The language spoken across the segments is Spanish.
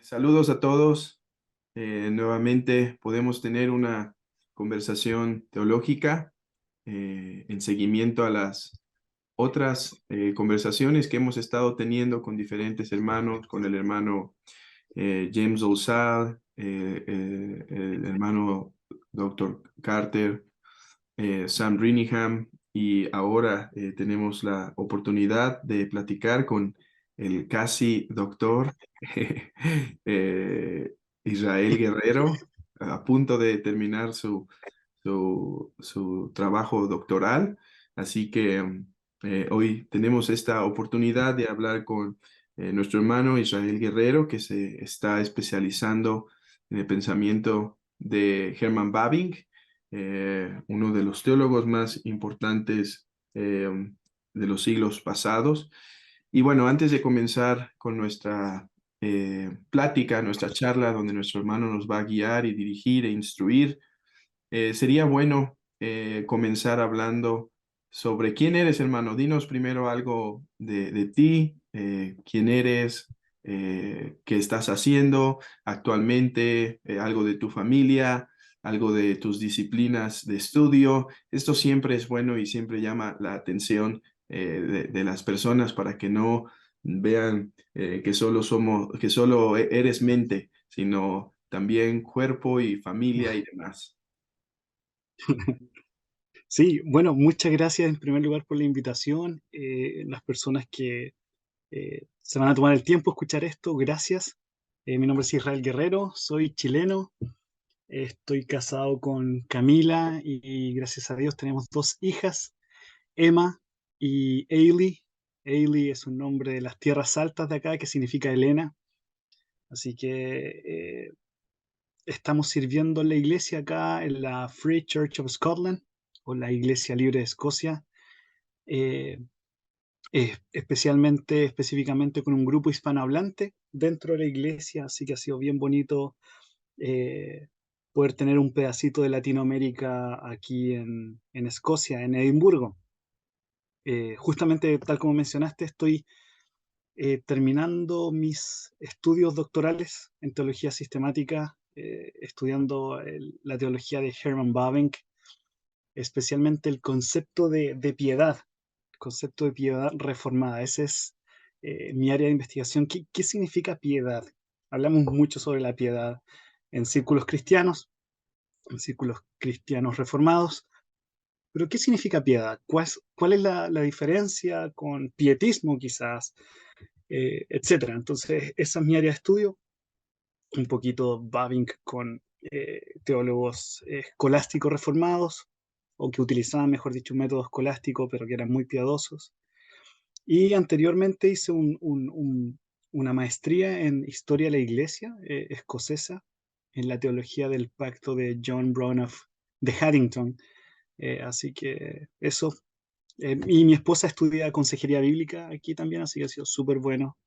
Saludos a todos. Nuevamente podemos tener una conversación teológica en seguimiento a las otras conversaciones que hemos estado teniendo con diferentes hermanos, con el hermano James Olsal, el hermano Dr. Carter, Sam Rinningham, y ahora tenemos la oportunidad de platicar con el casi doctor Israel Guerrero, a punto de terminar su trabajo doctoral. Así que hoy tenemos esta oportunidad de hablar con nuestro hermano Israel Guerrero, que se está especializando en el pensamiento de Herman Bavinck, uno de los teólogos más importantes de los siglos pasados. Y bueno, antes de comenzar con nuestra plática, nuestra charla, donde nuestro hermano nos va a guiar y dirigir e instruir, sería bueno comenzar hablando sobre quién eres, hermano. Dinos primero algo de ti, quién eres, qué estás haciendo actualmente, algo de tu familia, algo de tus disciplinas de estudio. Esto siempre es bueno y siempre llama la atención de las personas para que no vean que solo eres mente, sino también cuerpo y familia y demás. Sí, bueno, muchas gracias en primer lugar por la invitación. Las personas que se van a tomar el tiempo de escuchar esto, gracias. Mi nombre es Israel Guerrero, soy chileno, estoy casado con Camila y gracias a Dios tenemos dos hijas, Emma y Ailey. Ailey es un nombre de las tierras altas de acá que significa Elena, así que estamos sirviendo en la iglesia acá en la Free Church of Scotland o la Iglesia Libre de Escocia. eh, específicamente con un grupo hispanohablante dentro de la iglesia, así que ha sido bien bonito eh, poder tener un pedacito de Latinoamérica aquí en Escocia, en Edimburgo. Justamente, tal como mencionaste, estoy terminando mis estudios doctorales en teología sistemática, estudiando la teología de Herman Bavinck, especialmente el concepto de piedad reformada. Ese es mi área de investigación. ¿Qué significa piedad? Hablamos mucho sobre la piedad en círculos cristianos, en círculos cristianos reformados, pero ¿qué significa piedad? ¿Cuál es la diferencia con pietismo quizás? Etcétera. Entonces, esa es mi área de estudio, un poquito Bavinck con teólogos escolásticos reformados, o que utilizaban, mejor dicho, un método escolástico, pero que eran muy piadosos. Y anteriormente hice una maestría en Historia de la Iglesia escocesa, en la teología del pacto de John Brownoff de Haddington. Así que eso. Y mi esposa estudia consejería bíblica aquí también, así que ha sido súper bueno.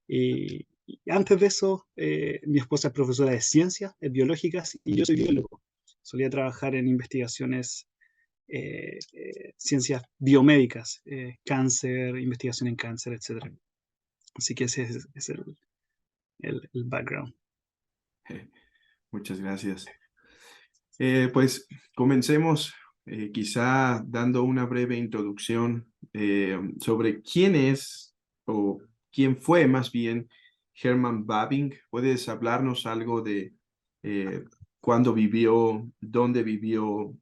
Y antes de eso, mi esposa es profesora de ciencias biológicas y yo soy biólogo. Solía trabajar en investigaciones, ciencias biomédicas, cáncer, investigación en cáncer, etcétera. Así que ese es el background. Muchas gracias. Pues comencemos quizá dando una breve introducción sobre quién es o quién fue más bien Herman Bavinck. ¿Puedes hablarnos algo de eh, cuándo vivió, dónde vivió,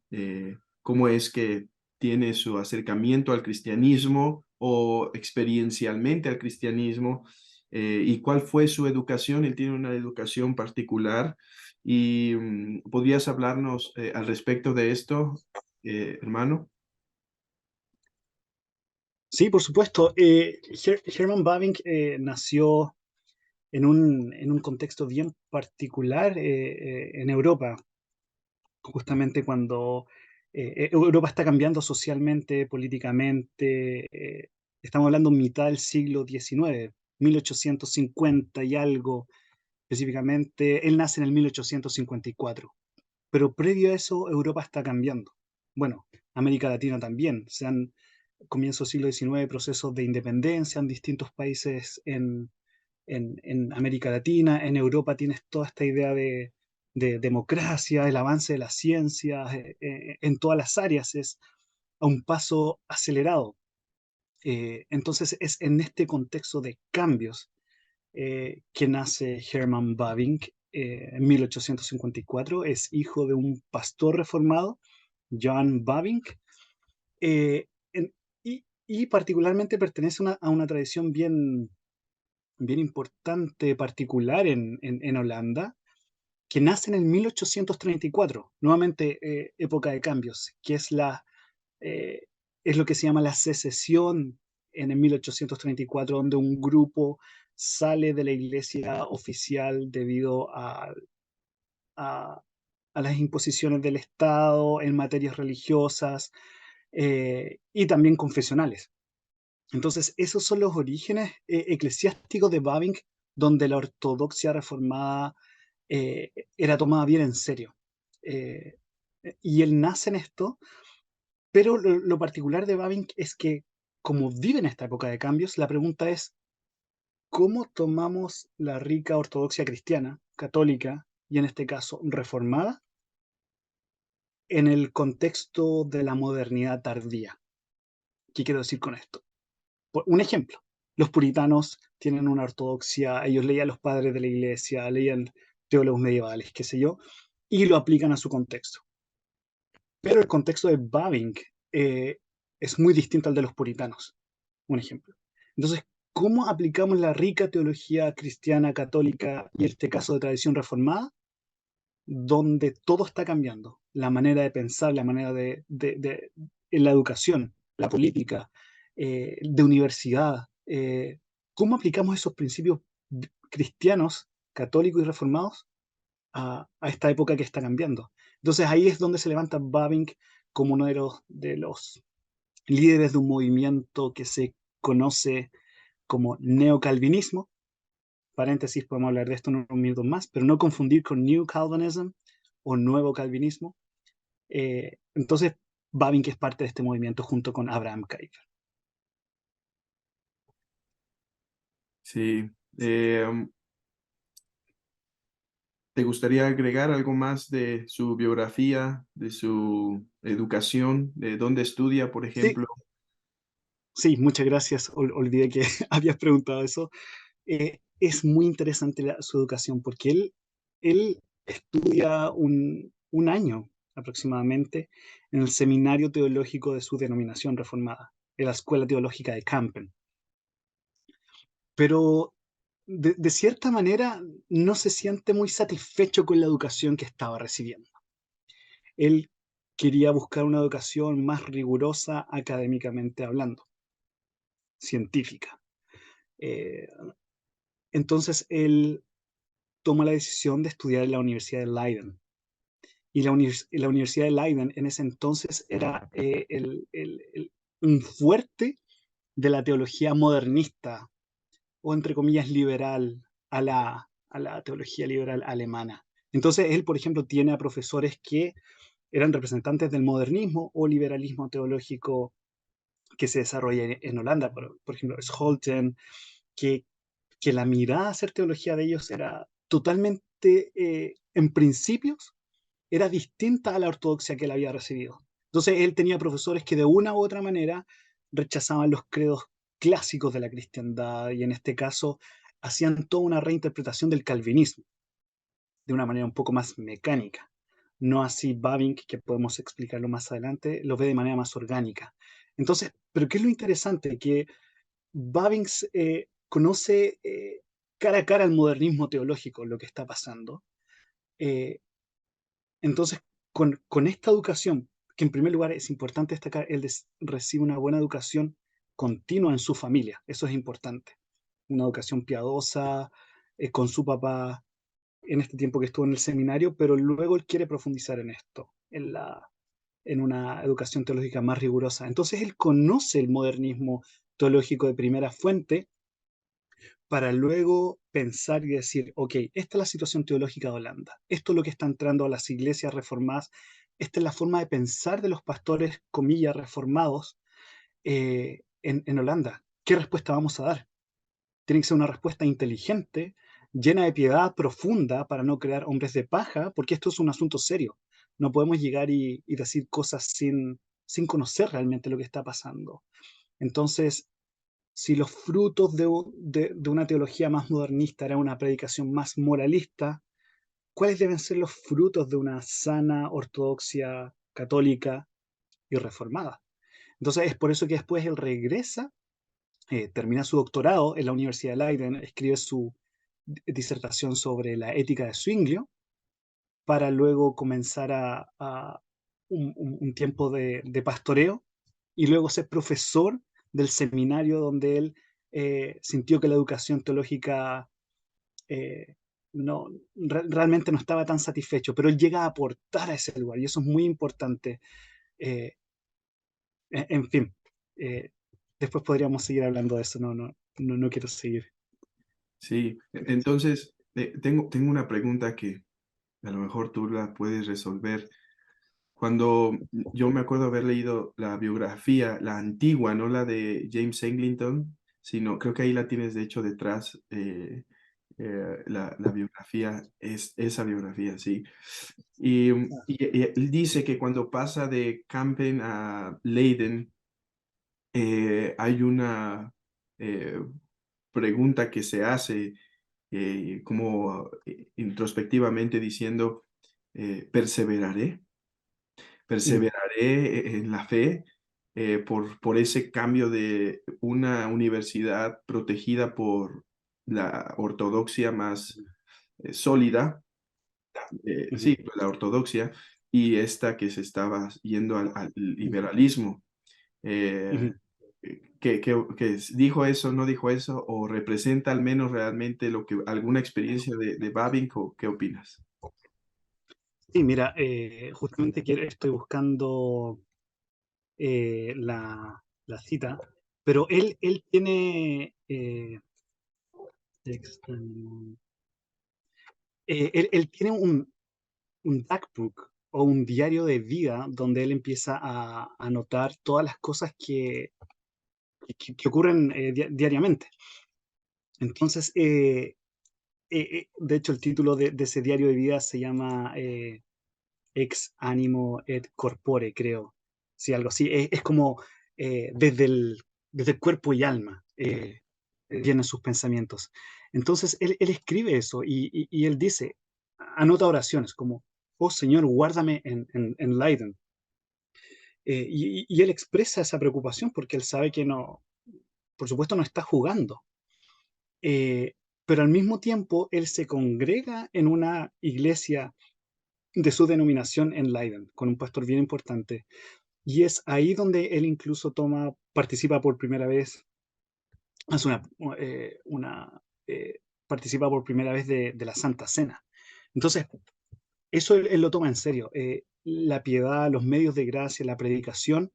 cómo es que tiene su acercamiento al cristianismo o experiencialmente al cristianismo, y cuál fue su educación? Él tiene una educación particular y ¿podrías hablarnos al respecto de esto, hermano? Sí, por supuesto. Herman Bavinck nació en un contexto bien particular en Europa, justamente cuando Europa está cambiando socialmente, políticamente. Estamos hablando mitad del siglo XIX, 1850 y algo específicamente. Él nace en el 1854, pero previo a eso Europa está cambiando. Bueno, América Latina también. Comienzo del siglo XIX procesos de independencia en distintos países en América Latina, en Europa tienes toda esta idea de democracia, el avance de las ciencias, en todas las áreas es a un paso acelerado. Entonces es en este contexto de cambios que nace Herman Bavinck en 1854. Es hijo de un pastor reformado, John Bavinck, eh, en- y particularmente pertenece a una tradición bien importante, particular en Holanda, que nace en el 1834, nuevamente época de cambios, que eh, es lo que se llama la secesión en el 1834, donde un grupo sale de la iglesia oficial debido a- a las imposiciones del Estado en materias religiosas y también confesionales. Entonces, esos son los orígenes eclesiásticos de Bavinck, donde la ortodoxia reformada era tomada bien en serio. Eh, y él nace en esto, pero lo particular de Bavinck es que, como vive en esta época de cambios, la pregunta es, ¿cómo tomamos la rica ortodoxia cristiana, católica, y en este caso reformada, en el contexto de la modernidad tardía? ¿Qué quiero decir con esto? Un ejemplo, los puritanos tienen una ortodoxia, ellos leían los padres de la iglesia, leían teólogos medievales, qué sé yo, y lo aplican a su contexto. Pero el contexto de Bavinck es muy distinto al de los puritanos, un ejemplo. Entonces, ¿cómo aplicamos la rica teología cristiana, católica y este caso de tradición reformada, donde todo está cambiando? La manera de pensar, la manera en la educación, la política, de universidad. ¿Cómo aplicamos esos principios cristianos, católicos y reformados a esta época que está cambiando? Entonces ahí es donde se levanta Bavinck como uno de los líderes de un movimiento que se conoce como neocalvinismo. Paréntesis, podemos hablar de esto en unos minutos más, pero no confundir con New Calvinism o Nuevo Calvinismo. Entonces, Bavinck es parte de este movimiento junto con Abraham Kuyper. Sí. ¿Te gustaría agregar algo más de su biografía, de su educación, de dónde estudia, por Sí, ejemplo? sí, muchas gracias. Olvidé que habías preguntado eso. Es muy interesante su educación porque él estudia un año aproximadamente en el seminario teológico de su denominación reformada, en la Escuela Teológica de Kampen. Pero de cierta manera no se siente muy satisfecho con la educación que estaba recibiendo. Él quería buscar una educación más rigurosa académicamente hablando, científica. Eh, entonces él toma la decisión de estudiar en la Universidad de Leiden. Y la Universidad de Leiden en ese entonces era un fuerte de la teología modernista, o entre comillas liberal, a la teología liberal alemana. Entonces él, por ejemplo, tiene a profesores que eran representantes del modernismo o liberalismo teológico que se desarrolla en Holanda, por ejemplo, Scholten, que, que la mirada a hacer teología de ellos era totalmente, en principios, era distinta a la ortodoxia que él había recibido. Entonces él tenía profesores que de una u otra manera rechazaban los credos clásicos de la cristiandad y en este caso hacían toda una reinterpretación del calvinismo de una manera un poco más mecánica. No así Bavinck, que podemos explicarlo más adelante, lo ve de manera más orgánica. Entonces, ¿pero qué es lo interesante? Que Bavinck conoce cara a cara el modernismo teológico, lo que está pasando. Eh, entonces, con esta educación, que en primer lugar es importante destacar, él recibe una buena educación continua en su familia, eso es importante. Una educación piadosa, con su papá, en este tiempo que estuvo en el seminario, pero luego él quiere profundizar en esto, en una educación teológica más rigurosa. Entonces él conoce el modernismo teológico de primera fuente para luego pensar y decir, ok, esta es la situación teológica de Holanda, esto es lo que está entrando a las iglesias reformadas, esta es la forma de pensar de los pastores, comillas, reformados en Holanda. ¿Qué respuesta vamos a dar? tiene que ser una respuesta inteligente, llena de piedad profunda para no crear hombres de paja, porque esto es un asunto serio. No podemos llegar y decir cosas sin conocer realmente lo que está pasando. Entonces, si los frutos de una teología más modernista era una predicación más moralista, ¿cuáles deben ser los frutos de una sana ortodoxia católica y reformada? Entonces es por eso que después él regresa, termina su doctorado en la Universidad de Leiden, escribe su disertación sobre la ética de Zwinglio, para luego comenzar a un tiempo de pastoreo y luego ser profesor del seminario donde él sintió que la educación teológica eh, no, realmente no estaba tan satisfecho, pero él llega a aportar a ese lugar y eso es muy importante. Eh, en fin, eh, después podríamos seguir hablando de eso, no quiero seguir. Sí, entonces tengo una pregunta que a lo mejor tú la puedes resolver. Cuando yo me acuerdo haber leído la biografía, la antigua, no la de James Eglinton, sino creo que ahí la tienes de hecho detrás, la biografía, es esa biografía, sí. Y él dice que cuando pasa de Kampen a Leiden, hay una eh, pregunta que se hace como introspectivamente diciendo, ¿perseveraré? Mm, Perseveraré en la fe por ese cambio de una universidad protegida por la ortodoxia más sólida, ujú, sí, pues, la ortodoxia, y esta que se estaba yendo al liberalismo. ujú. Eh, que dijo eso, no dijo eso, o representa al menos realmente lo que alguna experiencia de Babin, ¿qué opinas? Sí, mira, justamente estoy buscando la cita, pero él tiene, él tiene un DACbook o un diario de vida donde él empieza a anotar todas las cosas que ocurren diariamente. Entonces, de hecho, el título de ese diario de vida se llama Ex Animo et Corpore, creo. Sí, algo así. Es como desde el cuerpo y alma vienen sus pensamientos. Entonces, él escribe eso y él dice, anota oraciones como, oh Señor, guárdame en Leiden. Y él expresa esa preocupación porque él sabe que no, por supuesto, no está jugando. Eh, pero al mismo tiempo, él se congrega en una iglesia de su denominación en Leiden, con un pastor bien importante. Y es ahí donde él incluso participa por primera vez, hace participa por primera vez de la Santa Cena. Entonces, eso él lo toma en serio. La piedad, los medios de gracia, la predicación,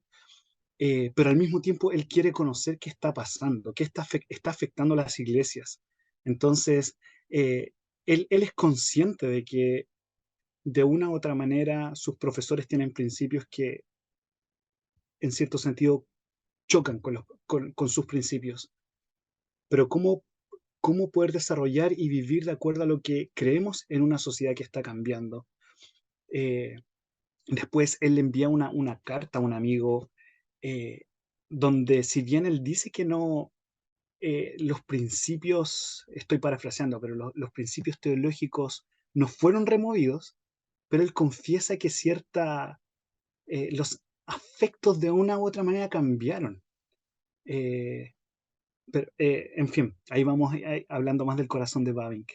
pero al mismo tiempo él quiere conocer qué está pasando, qué está afectando a las iglesias. Entonces, eh, él es consciente de que de una u otra manera sus profesores tienen principios que en cierto sentido chocan con sus principios. Pero ¿cómo poder desarrollar y vivir de acuerdo a lo que creemos en una sociedad que está cambiando? Eh, Después él le envía una carta a un amigo eh, donde si bien él dice que no, los principios, estoy parafraseando, pero los principios teológicos no fueron removidos, pero él confiesa que los afectos de una u otra manera cambiaron. Eh, pero, en fin, ahí vamos hablando más del corazón de Bavinck.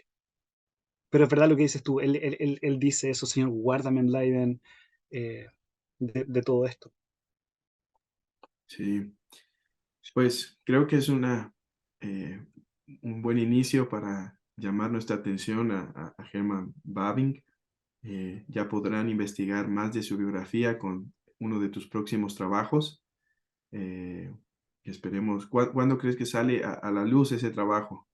Pero es verdad lo que dices tú, él dice eso, Señor, guárdame en Leiden, eh, de todo esto. Sí, pues creo que es un buen inicio para llamar nuestra atención a Herman Babing. Ya podrán investigar más de su biografía con uno de tus próximos trabajos. Eh, Esperemos. ¿Cuándo crees que sale a la luz ese trabajo?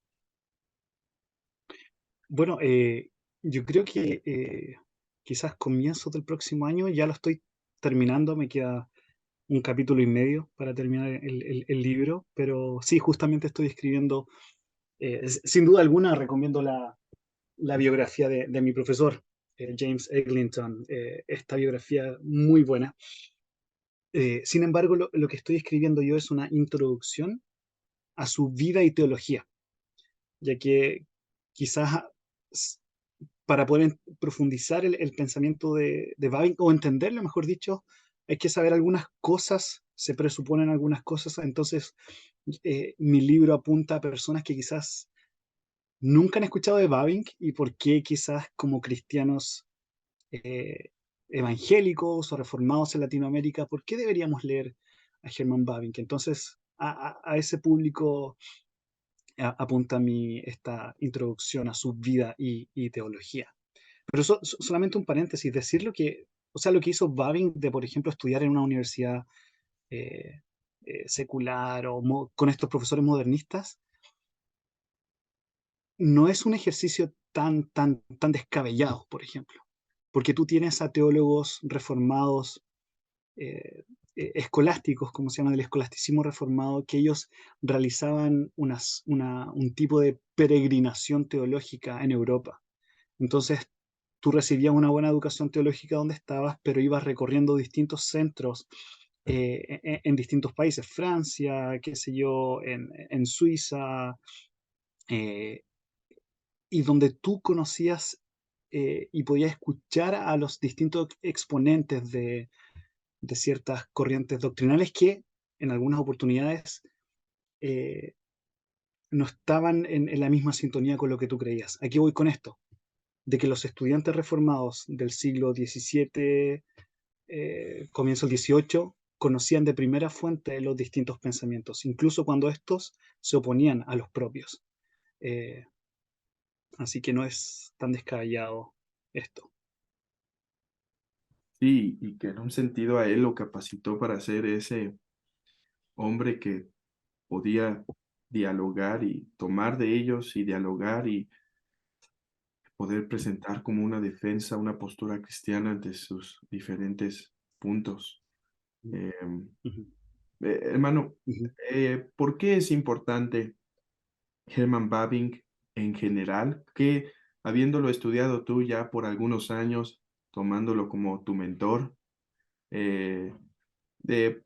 Bueno, yo creo que quizás comienzos del próximo año ya lo estoy terminando, me queda un capítulo y medio para terminar el libro, pero sí, justamente estoy escribiendo Sin duda alguna recomiendo la biografía de mi profesor, James Eglinton, esta biografía muy buena. Sin embargo, lo que estoy escribiendo yo es una introducción a su vida y teología, ya que quizás s- para poder profundizar el pensamiento de Bavinck, o entenderlo, mejor dicho, hay que saber algunas cosas, se presuponen algunas cosas. Entonces mi libro apunta a personas que quizás nunca han escuchado de Bavinck y por qué quizás como cristianos eh, evangélicos o reformados en Latinoamérica, ¿por qué deberíamos leer a Herman Bavinck? Entonces, a ese público apunta esta introducción a su vida y teología. Pero solamente un paréntesis, decir lo que, o sea, lo que hizo Bavinck de, por ejemplo, estudiar en una universidad eh, secular o con estos profesores modernistas, no es un ejercicio tan descabellado, por ejemplo, porque tú tienes a teólogos reformados, escolásticos, como se llama, del escolasticismo reformado, que ellos realizaban un tipo de peregrinación teológica en Europa. Entonces, tú recibías una buena educación teológica donde estabas, pero ibas recorriendo distintos centros en distintos países, Francia, qué sé yo, en Suiza, eh, y donde tú conocías y podías escuchar a los distintos exponentes de ciertas corrientes doctrinales que en algunas oportunidades eh, no estaban en la misma sintonía con lo que tú creías. Aquí voy con esto, de que los estudiantes reformados del siglo XVII, comienzo el XVIII, conocían de primera fuente los distintos pensamientos, incluso cuando estos se oponían a los propios. Eh, Así que no es tan descabellado esto. Sí, y que en un sentido a él lo capacitó para ser ese hombre que podía dialogar y tomar de ellos y dialogar y poder presentar como una defensa, una postura cristiana ante sus diferentes puntos. Eh, Ujú, Hermano, ujú. ¿por qué es importante Herman Bavinck en general? Que habiéndolo estudiado tú ya por algunos años, tomándolo como tu mentor, eh, de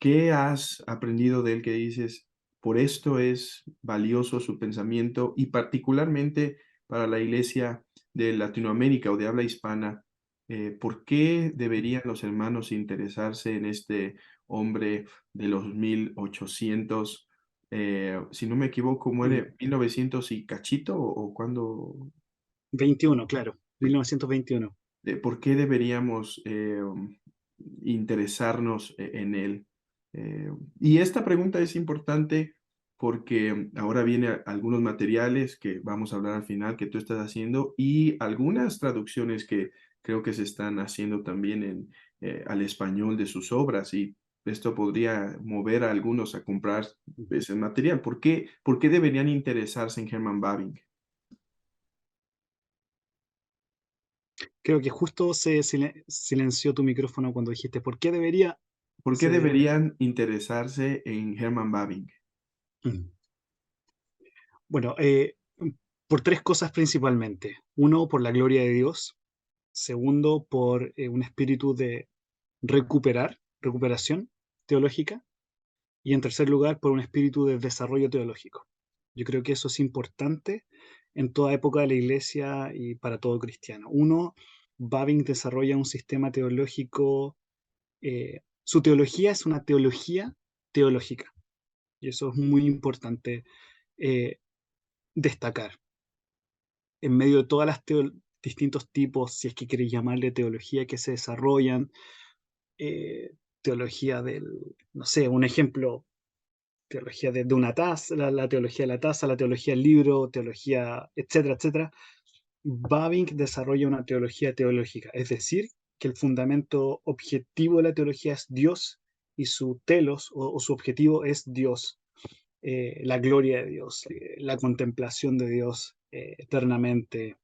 ¿qué has aprendido de él que dices, por esto es valioso su pensamiento y particularmente para la iglesia de Latinoamérica o de habla hispana? ¿Por qué deberían los hermanos interesarse en este hombre de los 1800? Si no me equivoco, Mm. muere 1900 y cachito o cuando 21, claro, 1921. ¿por qué deberíamos interesarnos en él? Y esta pregunta es importante porque ahora vienen algunos materiales que vamos a hablar al final que tú estás haciendo y algunas traducciones que creo que se están haciendo también al español de sus obras y esto podría mover a algunos a comprar ese material. Por qué deberían interesarse en Herman Bavinck? Creo que justo se silenció tu micrófono cuando dijiste, ¿por qué debería ¿Por qué ser? deberían interesarse en Herman Bavinck? Mm. Bueno, por tres cosas principalmente. Uno, por la gloria de Dios. Segundo, por un espíritu de recuperación teológica. Y en tercer lugar, por un espíritu de desarrollo teológico. Yo creo que eso es importante en toda época de la iglesia y para todo cristiano. Uno, Bavinck desarrolla un sistema teológico, su teología es una teología teológica, y eso es muy importante eh, destacar. En medio de todas las distintos tipos, si es que queréis llamarle teología, que se desarrollan, teología del, no sé, un ejemplo, teología de una taza, la teología de la taza, la teología del libro, teología, etcétera, etcétera. Bavinck desarrolla una teología teológica, es decir, que el fundamento objetivo de la teología es Dios y su telos o su objetivo es Dios, la gloria de Dios, la contemplación de Dios eternamente,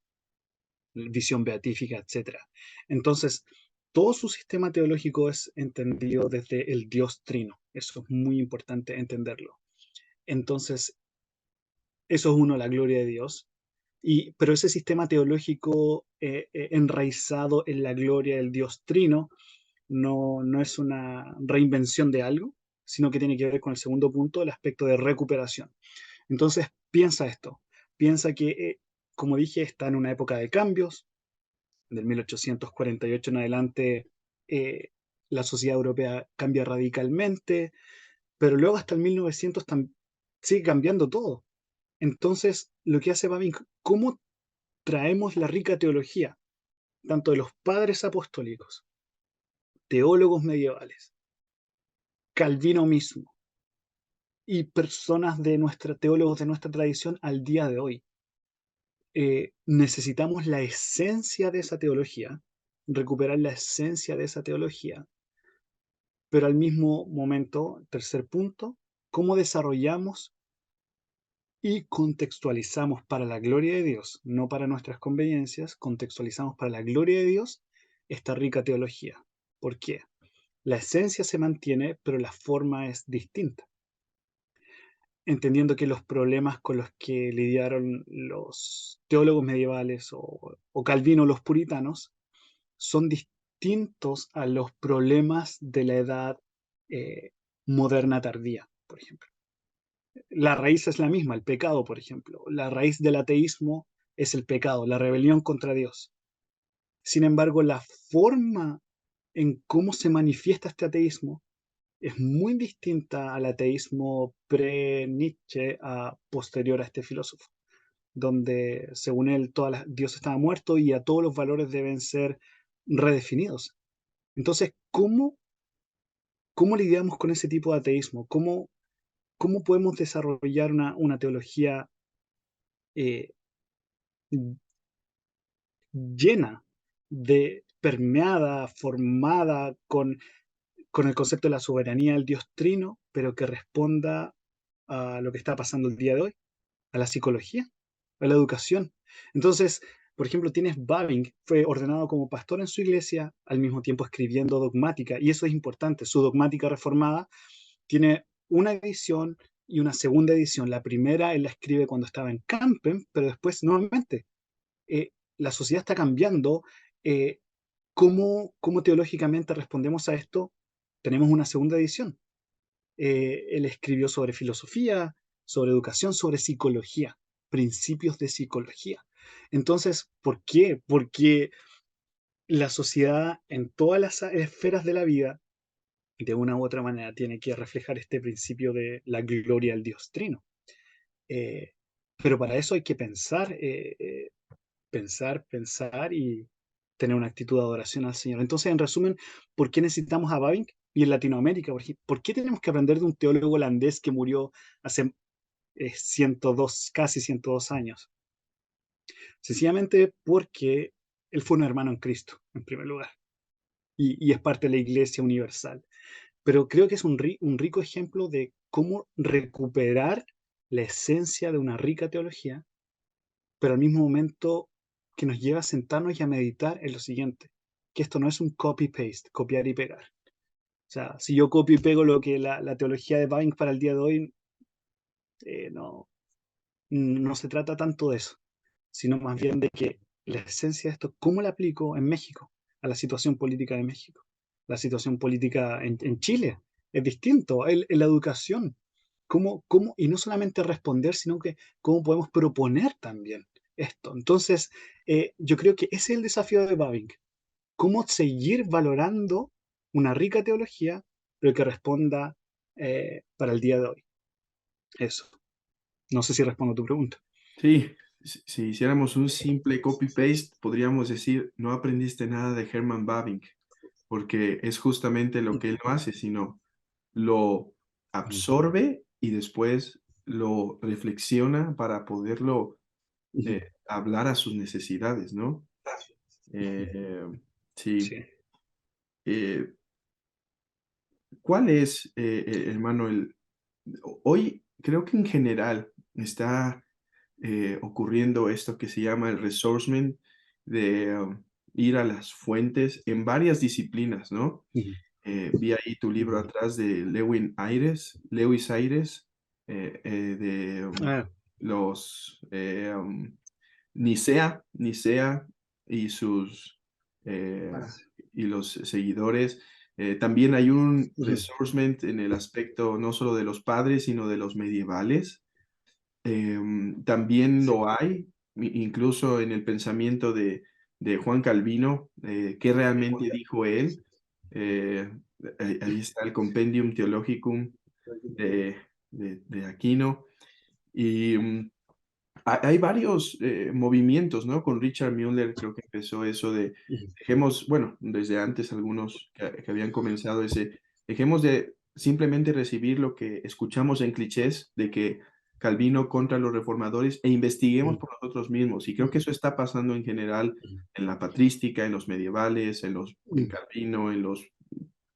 visión beatífica, etcétera. Entonces, todo su sistema teológico es entendido desde el Dios trino. Eso es muy importante entenderlo. Entonces, eso es uno, la gloria de Dios. Pero ese sistema teológico enraizado en la gloria del Dios Trino no es una reinvención de algo, sino que tiene que ver con el segundo punto, el aspecto de recuperación. Entonces, piensa esto, piensa que, como dije, está en una época de cambios, del 1848 en adelante, eh, la sociedad europea cambia radicalmente, pero luego hasta el 1900 sigue cambiando todo. Entonces, lo que hace Bavinck, ¿cómo traemos la rica teología, tanto de los padres apostólicos, teólogos medievales, Calvino mismo, y personas de teólogos de nuestra tradición al día de hoy? Necesitamos la esencia de esa teología, recuperar la esencia de esa teología, pero al mismo momento, tercer punto, cómo desarrollamos y contextualizamos para la gloria de Dios, no para nuestras conveniencias, contextualizamos para la gloria de Dios esta rica teología. ¿Por qué? La esencia se mantiene, pero la forma es distinta. Entendiendo que los problemas con los que lidiaron los teólogos medievales o Calvino, los puritanos, son distintos a los problemas de la edad eh, moderna tardía, por ejemplo. La raíz es la misma, el pecado, por ejemplo. La raíz del ateísmo es el pecado, la rebelión contra Dios. Sin embargo, la forma en cómo se manifiesta este ateísmo es muy distinta al ateísmo pre-Nietzsche a posterior a este filósofo, donde según él Dios estaba muerto y a todos los valores deben ser redefinidos. Entonces, ¿cómo lidiamos con ese tipo de ateísmo? ¿Cómo podemos desarrollar una teología eh, llena permeada, formada con el concepto de la soberanía del Dios Trino, pero que responda a lo que está pasando el día de hoy, a la psicología, a la educación? Entonces, por ejemplo, tienes Bavinck, fue ordenado como pastor en su iglesia, al mismo tiempo escribiendo dogmática, y eso es importante. Su dogmática reformada tiene una edición y una segunda edición. La primera él la escribe cuando estaba en Campen, pero después nuevamente la sociedad está cambiando. eh, ¿Cómo teológicamente respondemos a esto? Tenemos una segunda edición. Él escribió sobre filosofía, sobre educación, sobre psicología, principios de psicología. Entonces, ¿por qué? Porque la sociedad en todas las esferas de la vida, de una u otra manera, tiene que reflejar este principio de la gloria al Dios Trino. Eh, pero para eso hay que pensar y tener una actitud de adoración al Señor. Entonces, en resumen, ¿por qué necesitamos a Bavinck? Y en Latinoamérica, por ejemplo, ¿por qué tenemos que aprender de un teólogo holandés que murió hace 102, casi 102 años? Sencillamente porque él fue un hermano en Cristo, en primer lugar, y es parte de la Iglesia Universal. Pero creo que es un rico ejemplo de cómo recuperar la esencia de una rica teología, pero al mismo momento que nos lleva a sentarnos y a meditar en lo siguiente, que esto no es un copy-paste, copiar y pegar. O sea, si yo copio y pego lo que la teología de Bavinck para el día de hoy, no se trata tanto de eso, sino más bien de que la esencia de esto, ¿cómo la aplico en México, a la situación política de México? La situación política en Chile es distinto, en la educación. Y no solamente responder, sino que cómo podemos proponer también esto. Entonces, yo creo que ese es el desafío de Bavinck. Cómo seguir valorando una rica teología, pero que responda para el día de hoy. Eso. No sé si respondo a tu pregunta. Sí, si hiciéramos un simple copy-paste, podríamos decir, no aprendiste nada de Herman Bavinck, porque es justamente lo que él no hace, sino lo absorbe y después lo reflexiona para poderlo hablar a sus necesidades, ¿no? Eh, sí. Sí. Eh, ¿Cuál es, hermano, hoy creo que en general está ocurriendo esto que se llama el resourcement, de ir a las fuentes en varias disciplinas, ¿no? Vi ahí tu libro atrás de Lewis Ayres, de, Ah, los Nicea y sus eh, y los seguidores. También hay un Ujú. ressourcement en el aspecto no solo de los padres, sino de los medievales. También Sí. lo hay, incluso en el pensamiento de Juan Calvino, qué realmente dijo él. Eh, ahí está el Compendium Theologicum de, de Aquino. Y hay varios movimientos, ¿no? Con Richard Mueller creo que empezó eso de, Ujú. dejemos, bueno, desde antes algunos que habían comenzado ese, dejemos de simplemente recibir lo que escuchamos en clichés de que Calvino contra los reformadores e investiguemos Ujú. por nosotros mismos. Y creo que eso está pasando en general en la patrística, en los medievales, en Ujú. Calvino, en los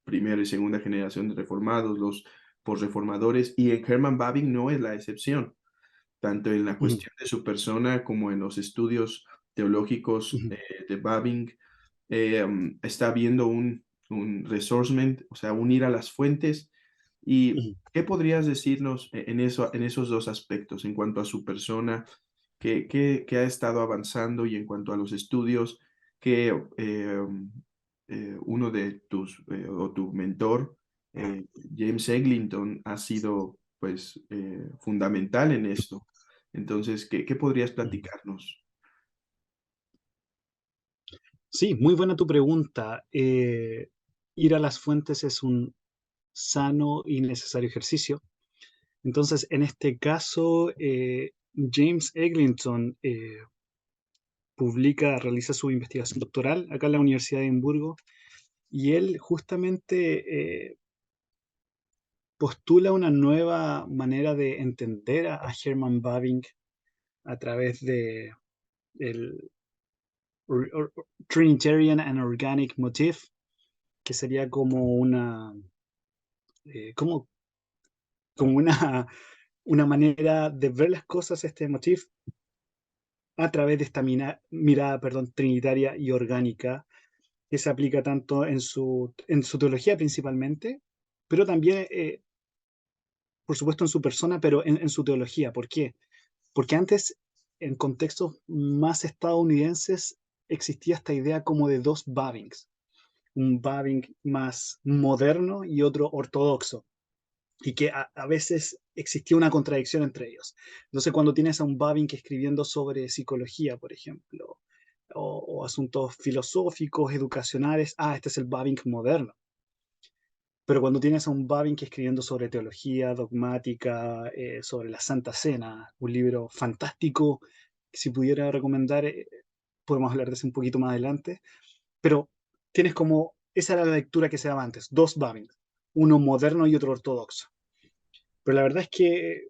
primera y segunda generación de reformados, los posreformadores, y en Herman Bavinck no es la excepción tanto en la Ujú. cuestión de su persona como en los estudios teológicos Ujú. de Bavinck. Está habiendo un ressourcement, o sea, unir a las fuentes. ¿Y Ujú. qué podrías decirnos en eso, en esos dos aspectos, en cuanto a su persona, que ha estado avanzando y en cuanto a los estudios que uno de tus, o tu mentor, James Eglinton, ha sido pues fundamental en esto? Entonces, ¿qué podrías Ujú. platicarnos? Sí, muy buena tu pregunta. Ir a las fuentes es un sano y necesario ejercicio. Entonces, en este caso, James Eglinton realiza su investigación doctoral acá en la Universidad de Edimburgo y él justamente postula una nueva manera de entender a Hermann Bavinck a través de el Trinitarian and Organic Motif, que sería como como, como una manera de ver las cosas, este motif, a través de esta mirada, perdón, trinitaria y orgánica, que se aplica tanto en su teología principalmente, pero también, por supuesto, en su persona, pero en su teología. ¿Por qué? Porque antes, en contextos más estadounidenses, existía esta idea como de dos Bavinks, un Bavinck más moderno y otro ortodoxo, y que a veces existía una contradicción entre ellos. Entonces, cuando tienes a un Bavinck escribiendo sobre psicología, por ejemplo, o asuntos filosóficos, educacionales, este es el Bavinck moderno. Pero cuando tienes a un Bavinck escribiendo sobre teología dogmática, sobre la Santa Cena, un libro fantástico, si pudiera recomendar, podemos hablar de eso un poquito más adelante, pero tienes como, esa era la lectura que se daba antes, dos Bavinck, uno moderno y otro ortodoxo. Pero la verdad es que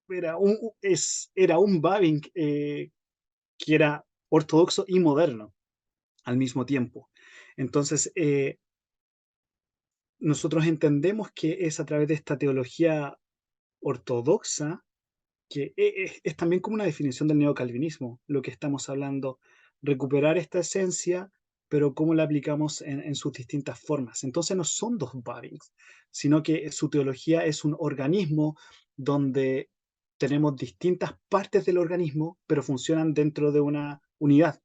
era un Bavinck que era ortodoxo y moderno al mismo tiempo. Entonces, nosotros entendemos que es a través de esta teología ortodoxa que es también como una definición del neocalvinismo, lo que estamos hablando, recuperar esta esencia, pero cómo la aplicamos en sus distintas formas. Entonces no son dos Bavinks, sino que su teología es un organismo donde tenemos distintas partes del organismo, pero funcionan dentro de una unidad.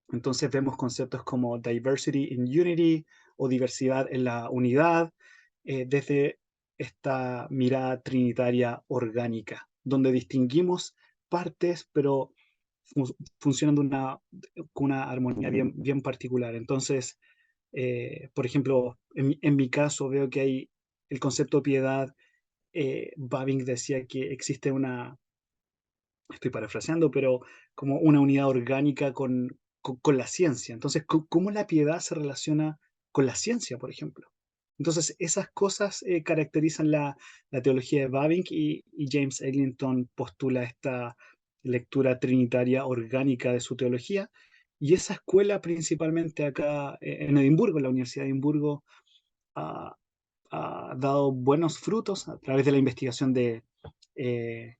Entonces vemos conceptos como diversity in unity o diversidad en la unidad, desde esta mirada trinitaria orgánica, donde distinguimos partes, pero funcionan con una armonía bien particular. Entonces, por ejemplo, en mi caso veo que hay el concepto de piedad. Bavinck decía que existe estoy parafraseando, pero como una unidad orgánica con la ciencia. Entonces, ¿cómo la piedad se relaciona con la ciencia, por ejemplo? Entonces, esas cosas caracterizan la teología de Bavinck y James Eglinton postula esta lectura trinitaria orgánica de su teología. Y esa escuela, principalmente acá en Edimburgo, en la Universidad de Edimburgo, ha, ha dado buenos frutos a través de la investigación de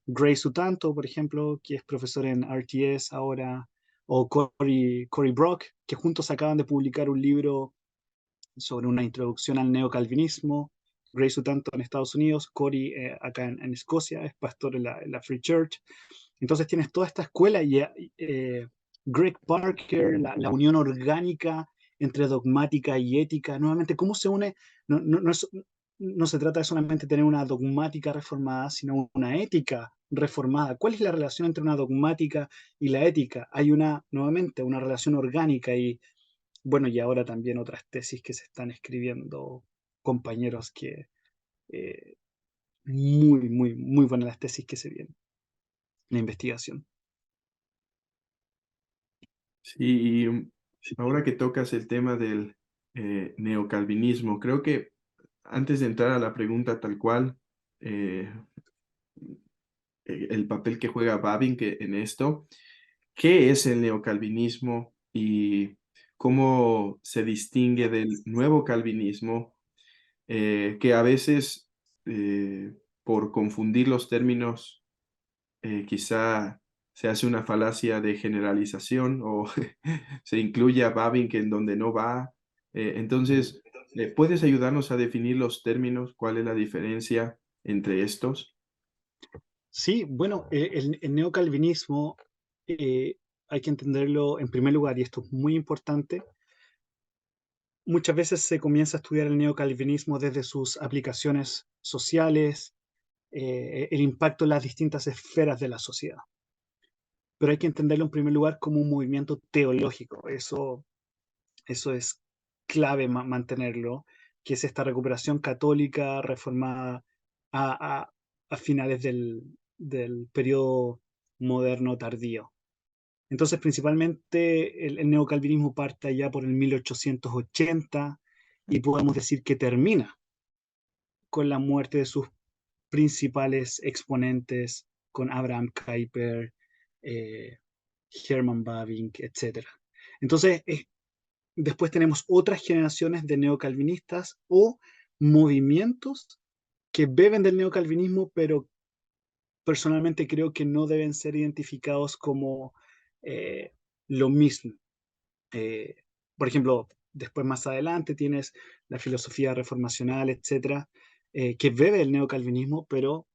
Gray Sutanto, por ejemplo, que es profesor en RTS ahora, o Cory Brock, que juntos acaban de publicar un libro sobre una introducción al neocalvinismo, Grace Utanto en Estados Unidos, Cory acá en Escocia, es pastor en la Free Church. Entonces tienes toda esta escuela y Greg Parker, la unión orgánica entre dogmática y ética. Nuevamente, ¿cómo se une? No se trata de solamente tener una dogmática reformada, sino una ética reformada. ¿Cuál es la relación entre una dogmática y la ética? Hay nuevamente, una relación orgánica y, bueno, y ahora también otras tesis que se están escribiendo, compañeros que eh, muy buenas las tesis que se vienen, la investigación. Sí, y ahora que tocas el tema del neocalvinismo, creo que antes de entrar a la pregunta tal cual, eh, el papel que juega Babin en esto, ¿qué es el neocalvinismo y cómo se distingue del nuevo calvinismo, que a veces por confundir los términos quizá se hace una falacia de generalización o se incluye a Babin en donde no va? Entonces, ¿puedes ayudarnos a definir los términos? ¿Cuál es la diferencia entre estos? Sí, bueno, el neocalvinismo hay que entenderlo en primer lugar, y esto es muy importante. Muchas veces se comienza a estudiar el neocalvinismo desde sus aplicaciones sociales, el impacto en las distintas esferas de la sociedad. Pero hay que entenderlo en primer lugar como un movimiento teológico. Eso es clave mantenerlo, que es esta recuperación católica reformada a, a- a finales del periodo moderno tardío. Entonces, principalmente el neocalvinismo parte allá por el 1880 y podemos decir que termina con la muerte de sus principales exponentes, con Abraham Kuyper, eh, Herman Bavinck, etc. Entonces, después tenemos otras generaciones de neocalvinistas o movimientos que beben del neocalvinismo, pero personalmente creo que no deben ser identificados como eh, lo mismo. Eh, por ejemplo, después más adelante tienes la filosofía reformacional, etcétera, que bebe del neocalvinismo, pero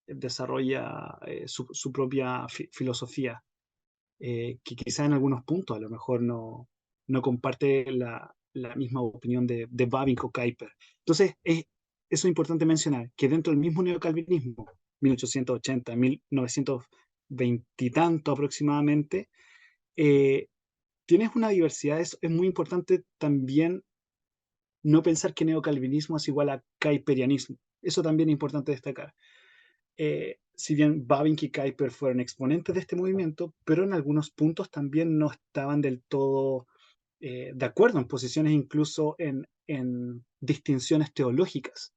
desarrolla su propia filosofía, que quizá en algunos puntos a lo mejor no comparte la misma opinión de Bavinck o Kuyper. Entonces, eso es importante mencionar, que dentro del mismo neocalvinismo, 1880, 1920 y tanto aproximadamente, eh, tienes una diversidad. Es muy importante también no pensar que neocalvinismo es igual a kuyperianismo. Eso también es importante destacar. Si bien Bavinck y Kuyper fueron exponentes de este movimiento, pero en algunos puntos también no estaban del todo de acuerdo en posiciones, incluso en distinciones teológicas.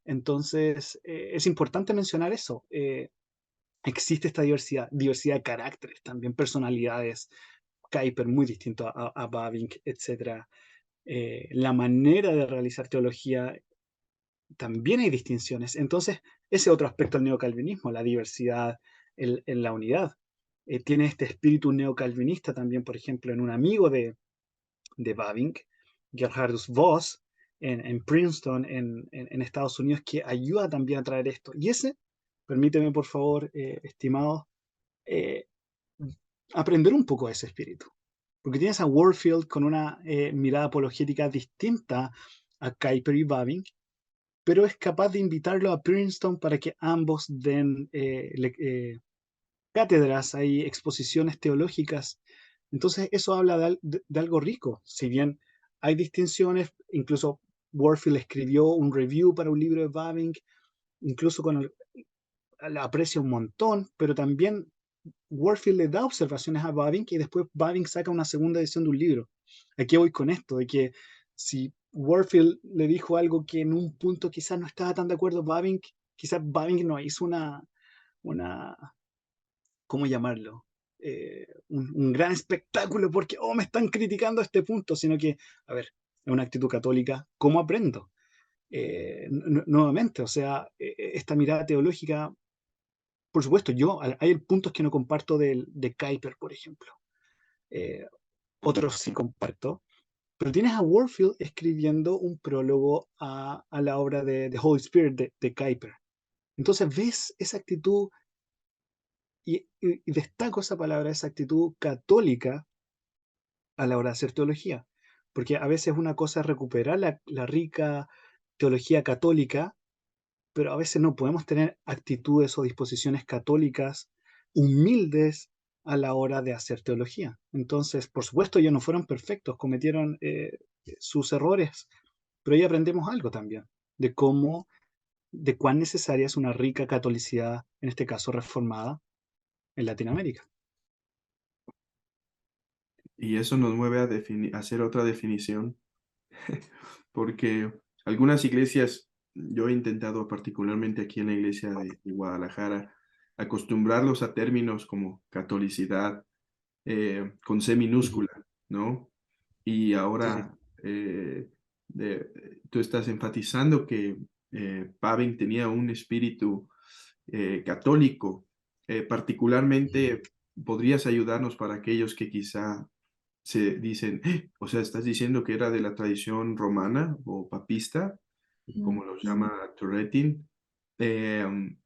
Entonces, es importante mencionar eso. Existe esta diversidad de caracteres, también personalidades. Kuyper muy distinto a Bavinck, etc. La manera de realizar teología también hay distinciones. Entonces, ese otro aspecto del neocalvinismo, la diversidad en la unidad. Tiene este espíritu neocalvinista también, por ejemplo, en un amigo de Bavinck, Gerhardus Voss, en Princeton, en Estados Unidos, que ayuda también a traer esto. Y ese, permíteme por favor, estimado, eh, aprender un poco de ese espíritu. Porque tienes a Warfield con una mirada apologética distinta a Kuyper y Bavinck, pero es capaz de invitarlo a Princeton para que ambos den cátedras, hay exposiciones teológicas. Entonces eso habla de algo rico. Si bien hay distinciones, incluso Warfield escribió un review para un libro de Bavinck, incluso la aprecia un montón, pero también Warfield le da observaciones a Bavinck y después Bavinck saca una segunda edición de un libro. Aquí voy con esto, de que si Warfield le dijo algo que en un punto quizás no estaba tan de acuerdo Bavinck, quizás Bavinck no hizo una ¿cómo llamarlo? Un gran espectáculo porque, oh, me están criticando a este punto, sino que, a ver, es una actitud católica, ¿cómo aprendo? Nuevamente, o sea, esta mirada teológica, por supuesto, hay puntos que no comparto de Kuyper, por ejemplo. Eh, Otros sí comparto, Pero tienes a Warfield escribiendo un prólogo a la obra de The Holy Spirit de Kuyper. Entonces ves esa actitud y destaco esa palabra, esa actitud católica a la hora de hacer teología. Porque a veces una cosa es recuperar la rica teología católica, pero a veces no podemos tener actitudes o disposiciones católicas humildes a la hora de hacer teología. Entonces, por supuesto, ellos no fueron perfectos, cometieron sus errores, pero ahí aprendemos algo también de cómo, de cuán necesaria es una rica catolicidad, en este caso reformada, en Latinoamérica. Y eso nos mueve a a hacer otra definición, porque algunas iglesias, yo he intentado particularmente aquí en la iglesia de Guadalajara, acostumbrarlos a términos como catolicidad, con C Ujú. minúscula, ¿no? Y Sí, sí. ahora tú estás enfatizando que Paving tenía un espíritu católico. Particularmente, ¿podrías ayudarnos para aquellos que quizá se dicen, o sea, estás diciendo que era de la tradición romana o papista, como los llama Turretin? Eh,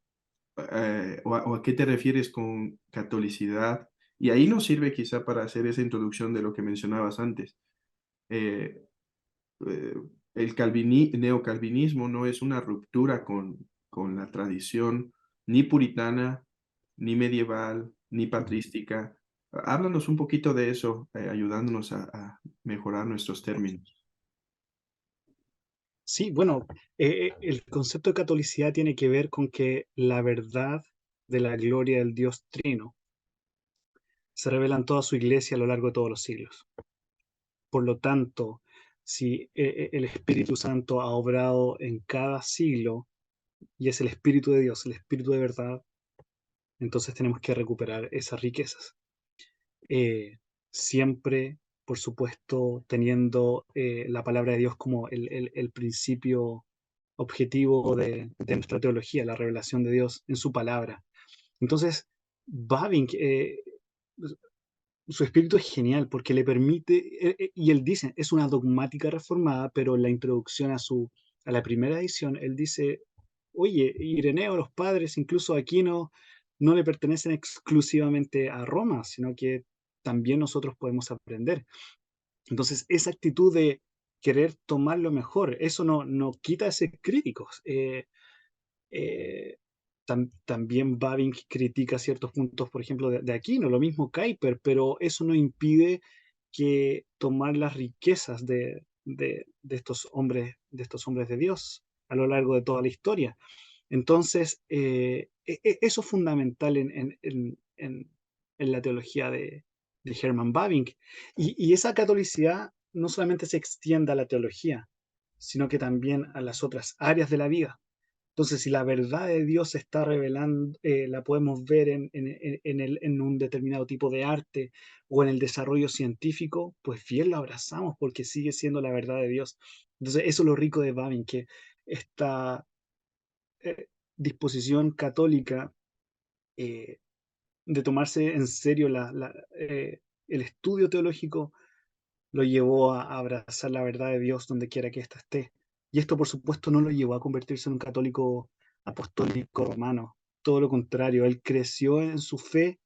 o a qué te refieres con catolicidad? Y ahí nos sirve quizá para hacer esa introducción de lo que mencionabas antes. Eh, eh, el neocalvinismo no es una ruptura con la tradición ni puritana, ni medieval, ni patrística. Háblanos un poquito de eso, ayudándonos a mejorar nuestros términos. Sí, bueno, el concepto de catolicidad tiene que ver con que la verdad de la gloria del Dios Trino se revela en toda su iglesia a lo largo de todos los siglos. Por lo tanto, si el Espíritu Santo ha obrado en cada siglo y es el Espíritu de Dios, el Espíritu de verdad, entonces tenemos que recuperar esas riquezas. Eh, Siempre, por supuesto, teniendo la palabra de Dios como el principio objetivo de nuestra teología, la revelación de Dios en su palabra. Entonces, Bavinck, su espíritu es genial porque le permite, y él dice, es una dogmática reformada, pero en la introducción a la primera edición, él dice, oye, Ireneo, los padres, incluso Aquino, no le pertenecen exclusivamente a Roma, sino que también nosotros podemos aprender. Entonces, esa actitud de querer tomar lo mejor, eso no quita de ser críticos. Eh, También Babin critica ciertos puntos, por ejemplo, de Aquino, lo mismo Kuyper, pero eso no impide que tomar las riquezas de estos hombres de Dios a lo largo de toda la historia. Entonces, eso es fundamental en la teología de Hermann Bavinck. Y esa catolicidad no solamente se extiende a la teología, sino que también a las otras áreas de la vida. Entonces, si la verdad de Dios se está revelando, la podemos ver en un determinado tipo de arte o en el desarrollo científico, pues bien lo abrazamos porque sigue siendo la verdad de Dios. Entonces, eso es lo rico de Babin, que esta disposición católica eh, de tomarse en serio el estudio teológico lo llevó a abrazar la verdad de Dios donde quiera que ésta esté. Y esto, por supuesto, no lo llevó a convertirse en un católico apostólico romano. Todo lo contrario, él creció en su fe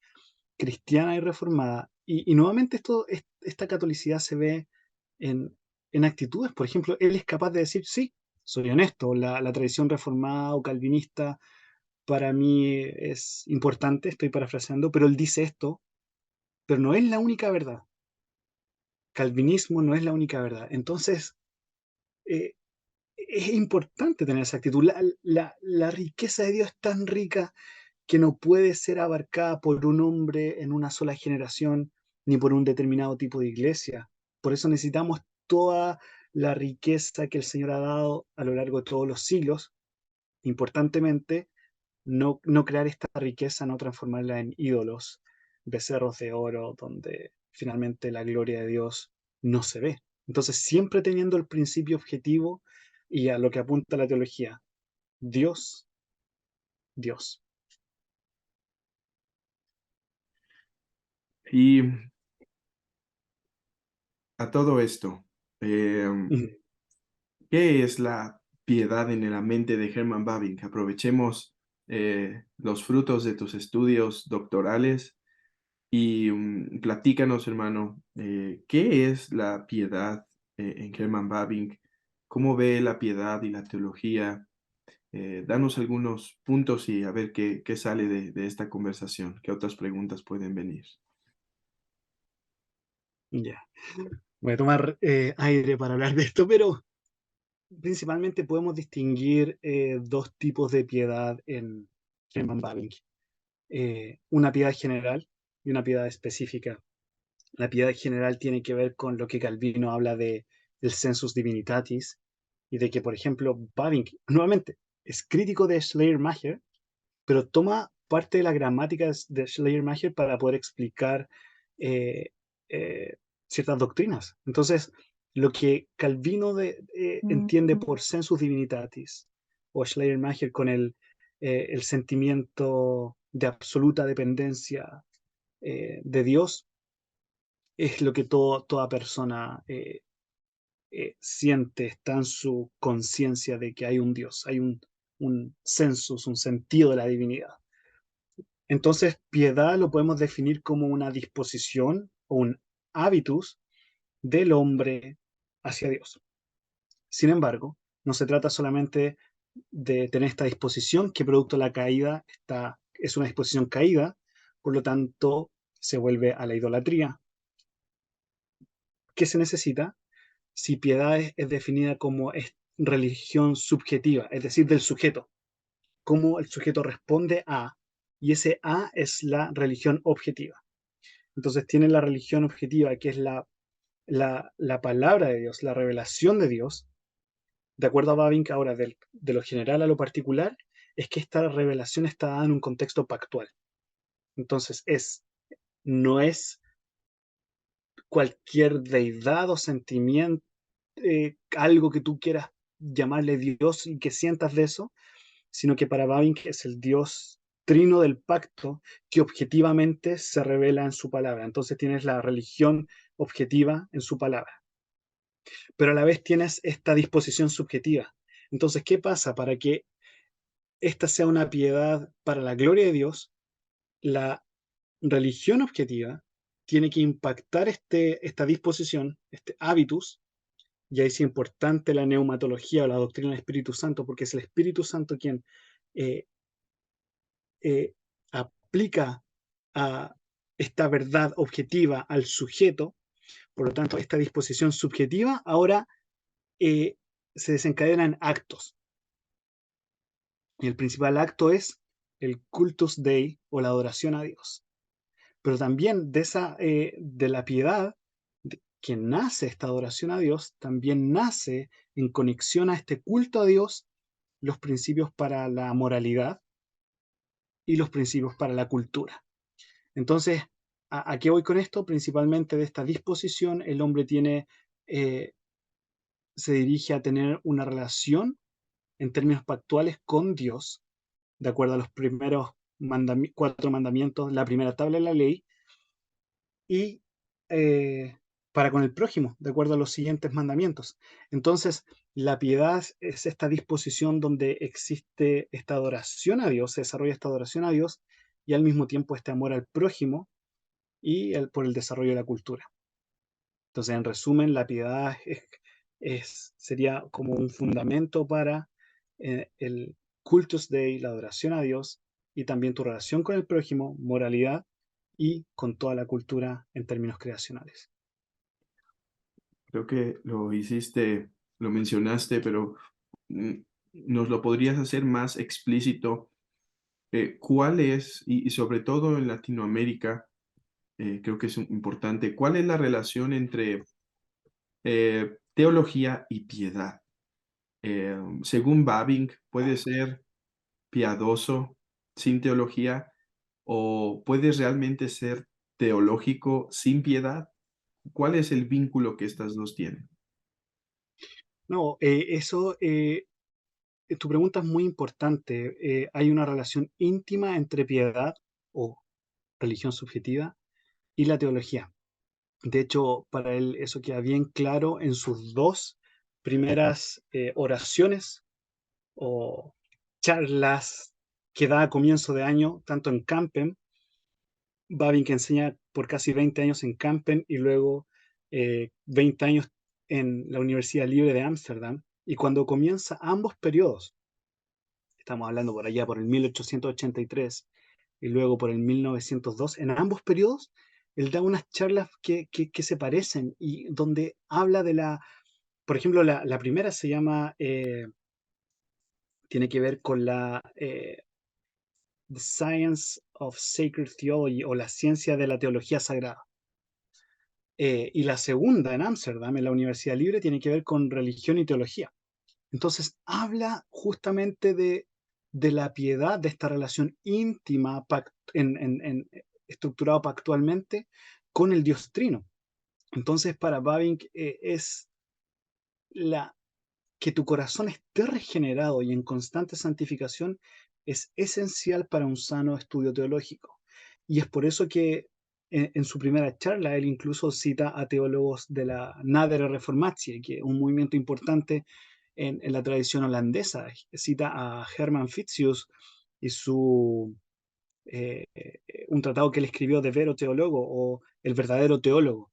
cristiana y reformada. Y nuevamente esta catolicidad se ve en actitudes. Por ejemplo, él es capaz de decir, sí, soy honesto, la tradición reformada o calvinista para mí es importante, estoy parafraseando, pero él dice esto, pero no es la única verdad. Calvinismo no es la única verdad. Entonces, eh, es importante tener esa actitud. La riqueza de Dios es tan rica que no puede ser abarcada por un hombre en una sola generación ni por un determinado tipo de iglesia. Por eso necesitamos toda la riqueza que el Señor ha dado a lo largo de todos los siglos. Importantemente, no crear esta riqueza, no transformarla en ídolos, becerros de oro, donde finalmente la gloria de Dios no se ve. Entonces, siempre teniendo el principio objetivo y a lo que apunta la teología, Dios, Dios. Y a todo esto, Em, Ujú. ¿Qué es la piedad en la mente de Herman Bavinck? Aprovechemos los frutos de tus estudios doctorales y platícanos, hermano, ¿qué es la piedad en Herman Bavinck? ¿Cómo ve la piedad y la teología? Danos algunos puntos y a ver qué sale de esta conversación, qué otras preguntas pueden venir. Ya. Voy a tomar aire para hablar de esto, pero principalmente podemos distinguir dos tipos de piedad en Herman Bavinck. Una piedad general y una piedad específica. La piedad general tiene que ver con lo que Calvino habla de el sensus divinitatis y de que, por ejemplo, Bavinck, nuevamente, es crítico de Schleiermacher, pero toma parte de la gramática de Schleiermacher para poder explicar eh, eh, ciertas doctrinas. Entonces, lo que Calvino entiende por sensus divinitatis o Schleiermacher con el sentimiento de absoluta dependencia de Dios es lo que toda persona siente, está en su conciencia de que hay un Dios, hay un sensus, un sentido de la divinidad. Entonces, piedad lo podemos definir como una disposición o un hábitus del hombre hacia Dios. Sin embargo, no se trata solamente de tener esta disposición que producto de la caída es una disposición caída, por lo tanto se vuelve a la idolatría. ¿Qué se necesita? Si piedad es definida como religión subjetiva, es decir, del sujeto, cómo el sujeto responde a, y ese a es la religión objetiva. Entonces tiene la religión objetiva, que es la palabra de Dios, la revelación de Dios, de acuerdo a Bavinck ahora, de lo general a lo particular, es que esta revelación está dada en un contexto pactual. Entonces no es cualquier deidad o sentimiento, algo que tú quieras llamarle Dios y que sientas de eso, sino que para Bavinck es el Dios trino del pacto que objetivamente se revela en su palabra. Entonces tienes la religión objetiva en su palabra, pero a la vez tienes esta disposición subjetiva. Entonces, ¿qué pasa? Para que esta sea una piedad para la gloria de Dios, la religión objetiva tiene que impactar esta disposición, este hábitus, y ahí es importante la neumatología o la doctrina del Espíritu Santo, porque es el Espíritu Santo quien eh, aplica a esta verdad objetiva al sujeto. Por lo tanto, esta disposición subjetiva ahora eh, se desencadena en actos. Y el principal acto es el cultus Dei o la adoración a Dios. Pero también de la piedad que nace esta adoración a Dios, también nace en conexión a este culto a Dios los principios para la moralidad y los principios para la cultura. Entonces, ¿a qué voy con esto? Principalmente de esta disposición, el hombre eh, se dirige a tener una relación en términos pactuales con Dios, de acuerdo a los primeros 4 mandamientos, la primera tabla de la ley, y eh, para con el prójimo, de acuerdo a los siguientes mandamientos. Entonces, la piedad es esta disposición donde existe esta adoración a Dios, se desarrolla esta adoración a Dios y al mismo tiempo este amor al prójimo y por el desarrollo de la cultura. Entonces, en resumen, la piedad sería como un fundamento para el cultus Dei, la adoración a Dios, y también tu relación con el prójimo, moralidad, y con toda la cultura en términos creacionales. Creo que lo hiciste, lo mencionaste, pero mm, nos lo podrías hacer más explícito. ¿Cuál es, y sobre todo en Latinoamérica, creo que es importante, cuál es la relación entre teología y piedad? Según Bavinck, ¿puede ser piadoso sin teología o puede realmente ser teológico sin piedad? ¿Cuál es el vínculo que estas dos tienen? No, tu pregunta es muy importante. Hay una relación íntima entre piedad o religión subjetiva y la teología. De hecho, para él eso queda bien claro en sus dos primeras oraciones o charlas que da a comienzo de año, tanto en Campen, Babin que enseña por casi 20 años en Campen y luego 20 años en la Universidad Libre de Ámsterdam. Y cuando comienza ambos periodos, estamos hablando por allá por el 1883 y luego por el 1902, en ambos periodos, él da unas charlas que se parecen y donde habla de la, por ejemplo, la primera se llama, tiene que ver con la The Science of Sacred Theology o la ciencia de la teología sagrada. Y la segunda en Ámsterdam, en la Universidad Libre, tiene que ver con religión y teología. Entonces, habla justamente de la piedad, de esta relación íntima estructurado pactualmente con el Dios Trino. Entonces, para Bavinck es la, que tu corazón esté regenerado y en constante santificación es esencial para un sano estudio teológico. Y es por eso que en su primera charla él incluso cita a teólogos de la Nadere Reformatie, que es un movimiento importante en la tradición holandesa. Cita a Herman Fitzius y un tratado que él escribió de Vero Teólogo o El verdadero teólogo.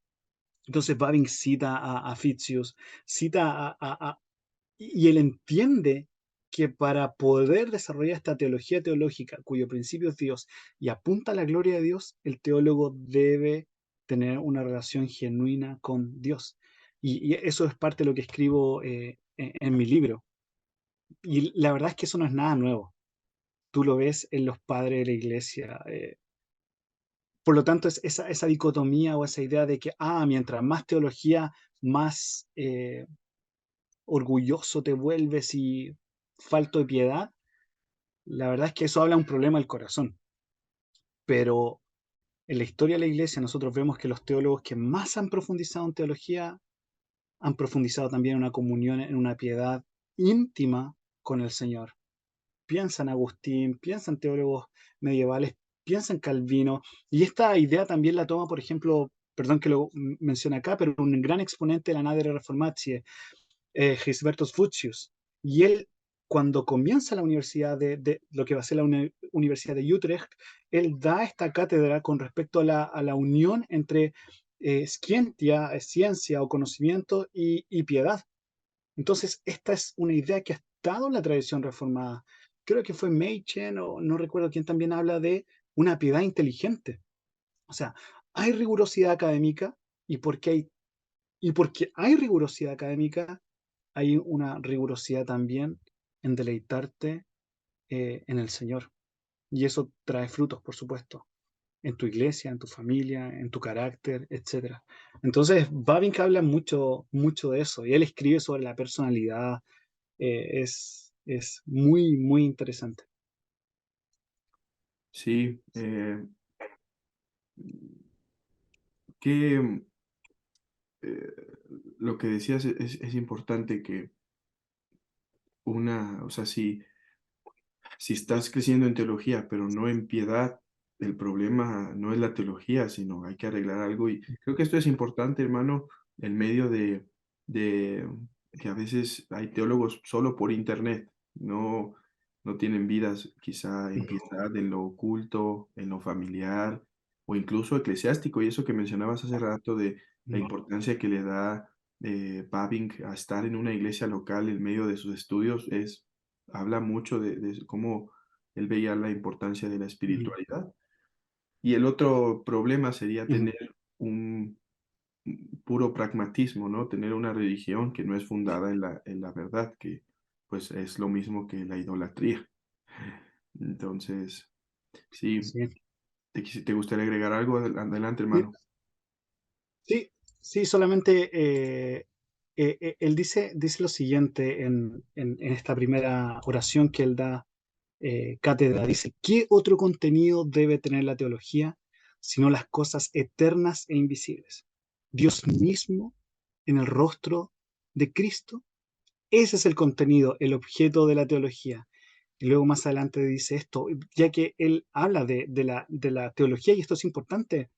Entonces Babing cita a Fitzius, cita y él entiende que para poder desarrollar esta teología teológica, cuyo principio es Dios y apunta a la gloria de Dios, el teólogo debe tener una relación genuina con Dios. Y eso es parte de lo que escribo en mi libro. Y la verdad es que eso no es nada nuevo. Tú lo ves en los padres de la iglesia. Por lo tanto, es esa dicotomía o esa idea de que, mientras más teología, más orgulloso te vuelves y falto de piedad. La verdad es que eso habla de un problema del corazón. Pero en la historia de la iglesia nosotros vemos que los teólogos que más han profundizado en teología han profundizado también en una comunión, en una piedad íntima con el Señor. Piensa en Agustín, piensa en teólogos medievales, piensa en Calvino. Y esta idea también la toma, por ejemplo, perdón que lo mencione acá, pero un gran exponente de la Nadere Reformatie, Gisbertus Fuchsius. Y él, cuando comienza la universidad de lo que va a ser la Universidad de Utrecht, él da esta cátedra con respecto a la unión entre scientia, ciencia o conocimiento y piedad. Entonces, esta es una idea que ha estado en la tradición reformada. Creo que fue Machen o no recuerdo quién también habla de una piedad inteligente. O sea, hay rigurosidad académica y porque hay rigurosidad académica, hay una rigurosidad también en deleitarte en el Señor. Y eso trae frutos, por supuesto, en tu iglesia, en tu familia, en tu carácter, etcétera. Entonces, Bavinck habla mucho, mucho de eso y él escribe sobre la personalidad. Es muy, muy interesante. Sí, que eh, lo que decías es importante que o sea, si estás creciendo en teología, pero no en piedad, el problema no es la teología, sino hay que arreglar algo. Y creo que esto es importante, hermano, en medio de que a veces hay teólogos solo por internet, no tienen vidas quizá en piedad, en lo oculto, en lo familiar o incluso eclesiástico. Y eso que mencionabas hace rato de la importancia que le da Bavinck a estar en una iglesia local en medio de sus estudios habla mucho de cómo él veía la importancia de la Ujú, espiritualidad. Y el otro problema sería ujú, tener un puro pragmatismo, ¿no? Tener una religión que no es fundada en la verdad, que pues es lo mismo que la idolatría. Entonces, sí, sí. te gustaría agregar algo? Adelante, Sí, hermano. sí, sí, solamente él dice lo siguiente en esta primera oración que él da cátedra. Dice, ¿qué otro contenido debe tener la teología sino las cosas eternas e invisibles? Dios mismo en el rostro de Cristo. Ese es el contenido, el objeto de la teología. Y luego más adelante dice esto, ya que él habla de la teología, y esto es importante,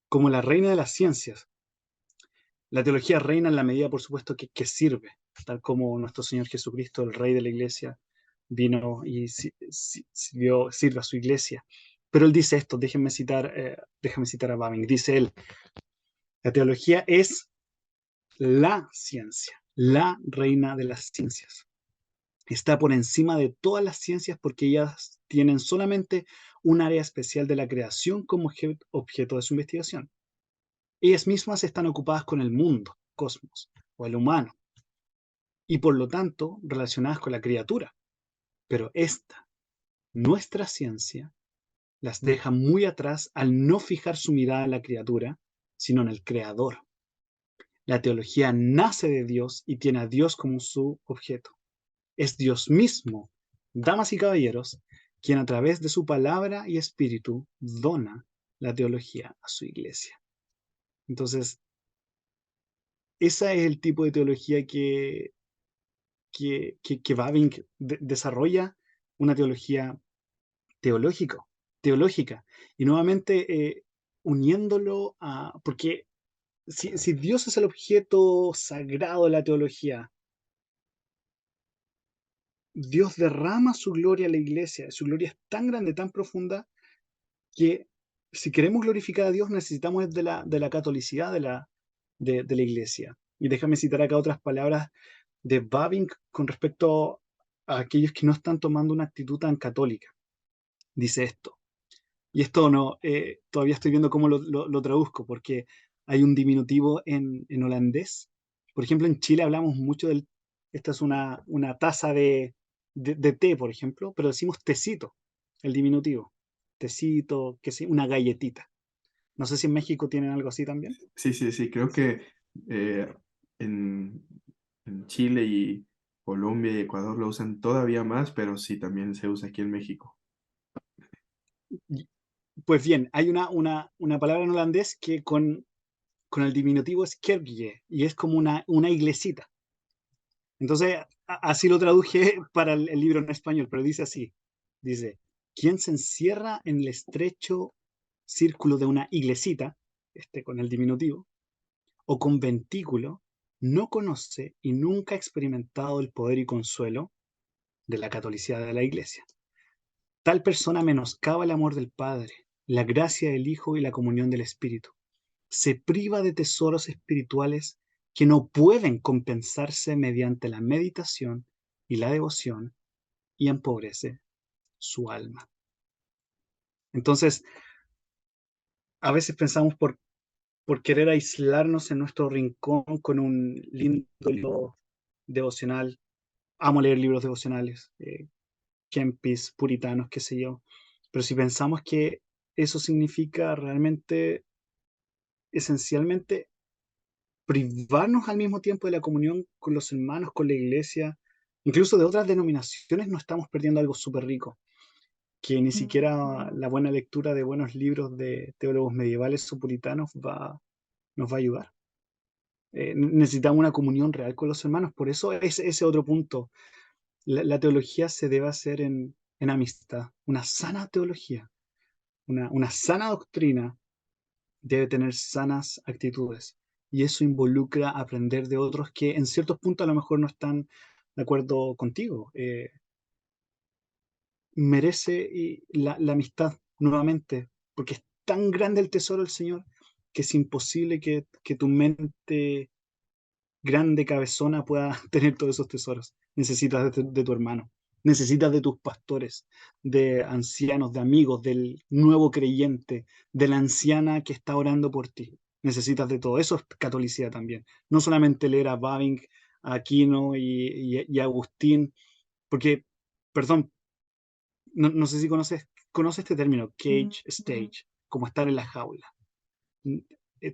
como la reina de las ciencias. La teología reina en la medida, por supuesto, que sirve, tal como nuestro Señor Jesucristo, el Rey de la Iglesia, vino y sirve a su iglesia. Pero él dice esto, déjame citar a Bavinck, dice él, la teología es la ciencia, la reina de las ciencias. Está por encima de todas las ciencias porque ellas tienen solamente un área especial de la creación como objeto de su investigación. Ellas mismas están ocupadas con el mundo, cosmos, o el humano, y por lo tanto relacionadas con la criatura. Pero esta, nuestra ciencia, las deja muy atrás al no fijar su mirada en la criatura, sino en el Creador. La teología nace de Dios y tiene a Dios como su objeto. Es Dios mismo, damas y caballeros, quien a través de su palabra y espíritu dona la teología a su iglesia. Entonces, ese es el tipo de teología que Bavinck desarrolla, una teología teológica. Y nuevamente uniéndolo a, porque si Dios es el objeto sagrado de la teología, Dios derrama su gloria a la iglesia. Su gloria es tan grande, tan profunda, que si queremos glorificar a Dios necesitamos de la catolicidad de la iglesia. Y déjame citar acá otras palabras de Bavinck con respecto a aquellos que no están tomando una actitud tan católica. Dice esto. Y esto no, todavía estoy viendo cómo lo traduzco, porque hay un diminutivo en holandés. Por ejemplo, en Chile hablamos mucho del, esta es una taza de té, por ejemplo, pero decimos tecito, el diminutivo. Tecito, que sí, una galletita. No sé si en México tienen algo así también. Sí, sí, sí, creo que eh, en, en Chile y Colombia y Ecuador lo usan todavía más, pero sí, también se usa aquí en México. Y, pues bien, hay una palabra en holandés que con el diminutivo es kerkje, y es como una iglesita. Entonces, así lo traduje para el libro en español, pero dice así, dice, quien se encierra en el estrecho círculo de una iglesita, con el diminutivo, o conventículo, no conoce y nunca ha experimentado el poder y consuelo de la catolicidad de la iglesia. Tal persona menoscaba el amor del Padre, la gracia del Hijo y la comunión del Espíritu. Se priva de tesoros espirituales que no pueden compensarse mediante la meditación y la devoción y empobrece su alma. Entonces, a veces pensamos por querer aislarnos en nuestro rincón con un lindo libro devocional. Amo leer libros devocionales, Kempis, puritanos, qué sé yo. Pero si pensamos que eso significa realmente, esencialmente, privarnos al mismo tiempo de la comunión con los hermanos, con la iglesia, incluso de otras denominaciones, no estamos perdiendo algo súper rico, que ni siquiera la buena lectura de buenos libros de teólogos medievales o puritanos nos va a ayudar. Necesitamos una comunión real con los hermanos, por eso es ese otro punto. La teología se debe hacer en amistad, una sana teología, una sana doctrina debe tener sanas actitudes. Y eso involucra aprender de otros que en ciertos puntos a lo mejor no están de acuerdo contigo. Merece la amistad nuevamente, porque es tan grande el tesoro del Señor que es imposible que tu mente grande, cabezona, pueda tener todos esos tesoros. Necesitas de tu hermano, necesitas de tus pastores, de ancianos, de amigos, del nuevo creyente, de la anciana que está orando por ti. Necesitas de todo. Eso es catolicidad también. No solamente leer a Bavinck, a Aquino y a Agustín, porque, perdón, no sé si conoces este término, cage stage, como estar en la jaula.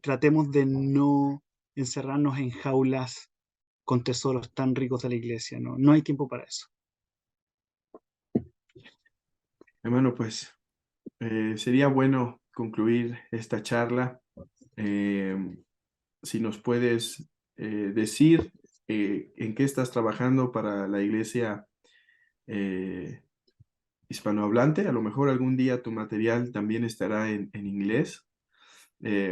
Tratemos de no encerrarnos en jaulas con tesoros tan ricos de la iglesia, ¿no? No hay tiempo para eso. Hermano, pues sería bueno concluir esta charla. Eh, si nos puedes decir en qué estás trabajando para la iglesia eh, hispanohablante, a lo mejor algún día tu material también estará en inglés,